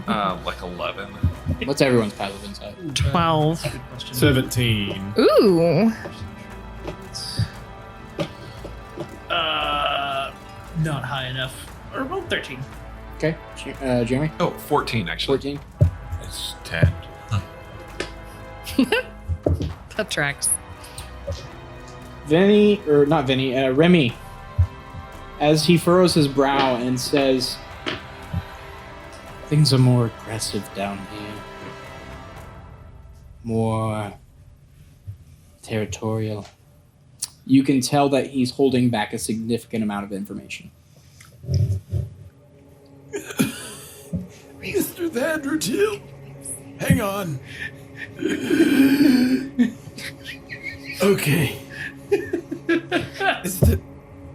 like 11? What's everyone's passive insight? 12. 17. Ooh. Not high enough. Or about 13. Okay, Jeremy? Oh, 14 actually. 14? It's 10. That tracks. Remy, as he furrows his brow and says, things are more aggressive down here. More territorial. You can tell that he's holding back a significant amount of information. Mr. Vandertil, hang on. Okay.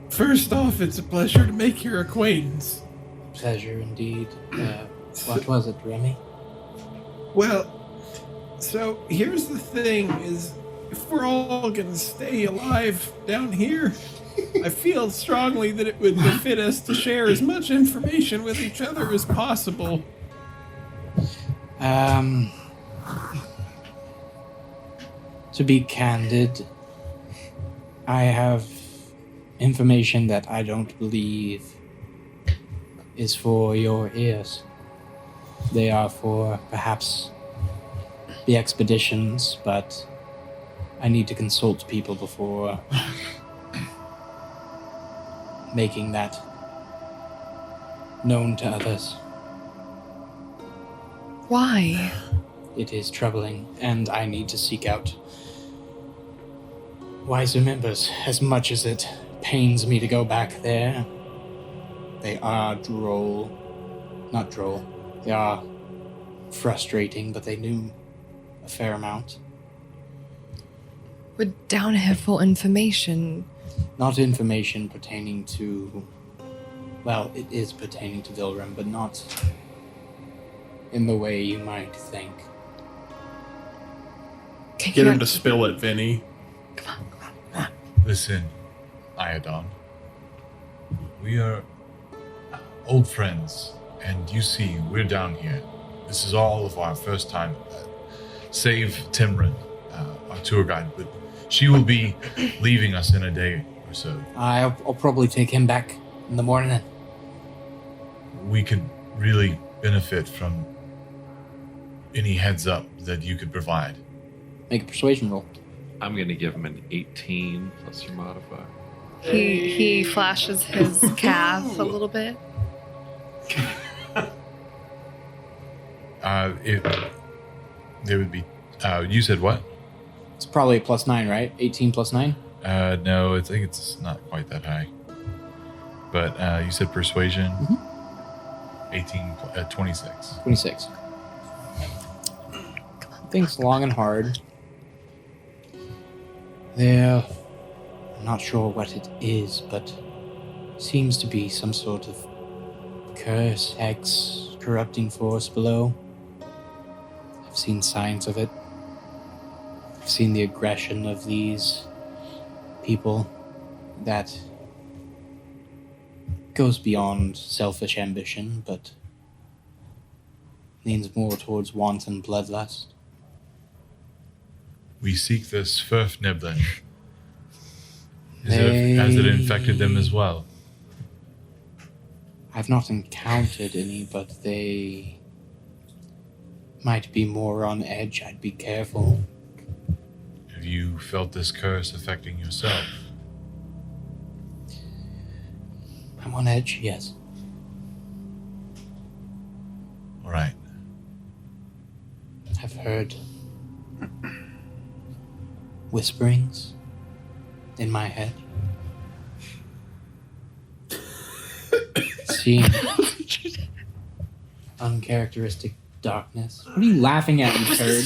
First off, it's a pleasure to make your acquaintance. Pleasure indeed. What was it, Remy? Well, so here's the thing is if we're all gonna stay alive down here, I feel strongly that it would befit us to share as much information with each other as possible. To be candid, I have information that I don't believe is for your ears. They are for perhaps the expeditions, but I need to consult people before making that known to others. Why? It is troubling, and I need to seek out wiser members. As much as it pains me to go back there, they are droll. Not droll. They are frustrating, but they knew a fair amount. We're down here for information. Not information pertaining to... Well, it is pertaining to Vilrum, but not in the way you might think. Get him to spill it, Vinny. Listen, Iodon. We are old friends, and you see, we're down here. This is all of our first time. Save Timrin, our tour guide, but she will be leaving us in a day or so. I'll probably take him back in the morning. We could really benefit from any heads up that you could provide. Make a persuasion roll. I'm going to give him an 18 plus your modifier. He flashes his calf a little bit. There would be. You said what? It's probably a +9, right? 18 plus 9? No, I think it's not quite that high. But you said persuasion. Mm-hmm. 18, 26. 26. Thinks long and hard. I'm not sure what it is, but seems to be some sort of curse, hex, corrupting force below. I've seen signs of it. I've seen the aggression of these people that goes beyond selfish ambition, but leans more towards wanton bloodlust. We seek this Furfniblin. Has it infected them as well? I've not encountered any, but they might be more on edge. I'd be careful. Have you felt this curse affecting yourself? I'm on edge, yes. All right. I've heard whisperings in my head. Seeing uncharacteristic darkness. What are you laughing at, you turd?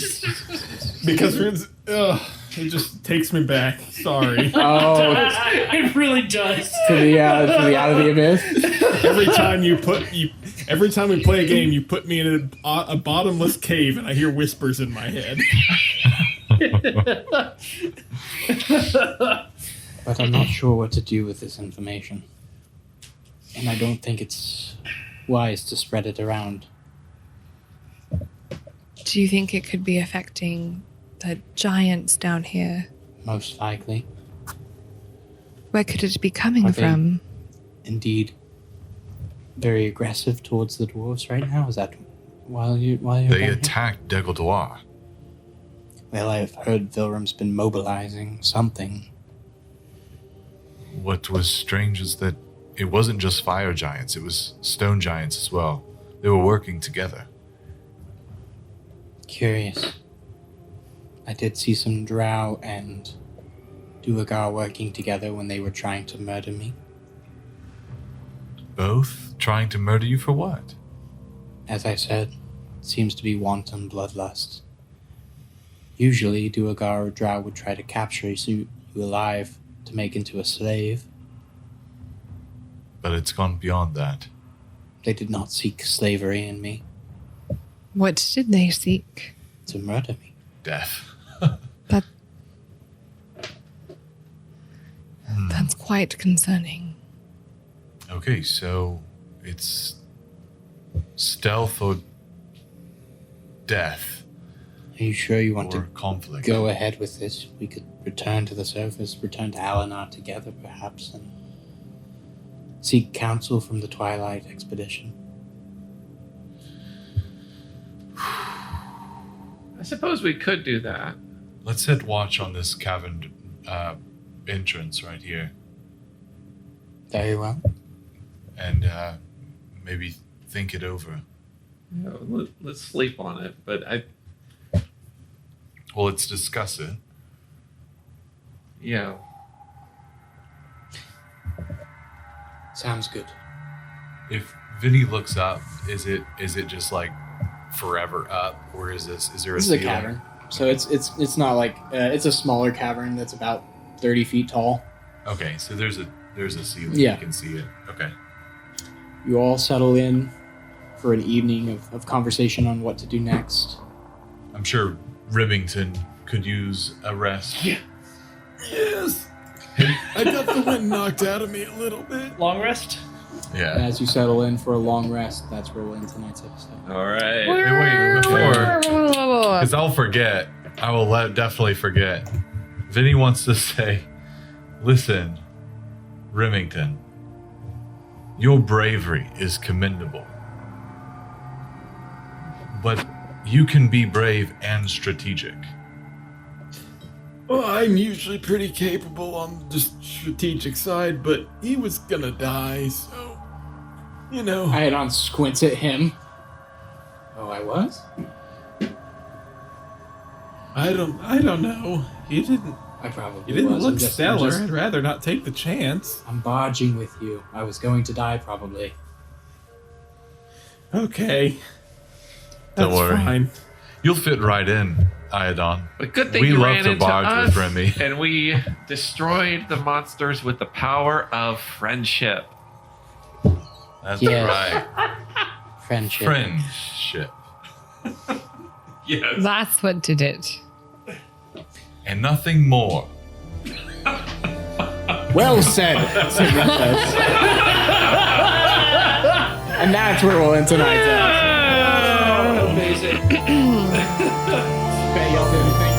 Because it just takes me back. Sorry. Oh, It really does. to the out of the abyss. Every time we play a game, you put me in a bottomless cave, and I hear whispers in my head. But I'm not sure what to do with this information. And I don't think it's wise to spread it around. Do you think it could be affecting the giants down here? Most likely. Where could it be coming Are they- from? Indeed. Very aggressive towards the dwarves right now? Is that while you're They down here? attacked Degguldaar. Well, I've heard Vilrum's been mobilizing something. What was strange is that it wasn't just fire giants, it was stone giants as well. They were working together. Curious. I did see some drow and Duergar working together when they were trying to murder me. Both trying to murder you for what? As I said, it seems to be wanton bloodlust. Usually, Duergar or drow would try to capture you alive to make into a slave. But it's gone beyond that. They did not seek slavery in me, What did they seek? to murder me. Death. quite concerning. Okay, so it's stealth or death Are you sure you want or to conflict. go ahead with this? We could return to the surface, return to Alinar together, perhaps, and seek counsel from the Twilight Expedition. I suppose we could do that. Let's set watch on this cavern entrance right here, Very well. and maybe think it over. Let's sleep on it. But Well, let's discuss it. yeah. Sounds good. If Vinny looks up, is it just like forever up, or is there This a is a ceiling? cavern, so it's not like it's a smaller cavern that's about 30 feet tall. Okay, so there's a ceiling. Yeah. You can see it. Okay. You all settle in for an evening of conversation on what to do next. I'm sure Remington could use a rest. Yes. I got the wind knocked out of me a little bit. Long rest. Yeah. As you settle in for a long rest, that's where we'll end tonight's episode. All right. Hey, wait, before, because I'll forget. I will definitely forget. Vinny wants to say, listen, Remington, your bravery is commendable. But you can be brave and strategic. Well, I'm usually pretty capable on the strategic side, but he was gonna die, so Iodon squints at him. Oh, I was? I don't know. He didn't I probably He didn't was. look I'm just- stellar. I'm just- I'd rather not take the chance. I'm barging with you. I was going to die probably. Okay. Don't That's worry. fine. You'll fit right in, Iodon. But good thing We you love ran to into barge us, with Remy. and we destroyed the monsters with the power of friendship. That's Yes. right. Friendship. Friendship. Yes. That's what did it. And nothing more. Well said, Sigmund says. And that's where we'll end tonight's episode. Amazing. Okay, y'all do anything?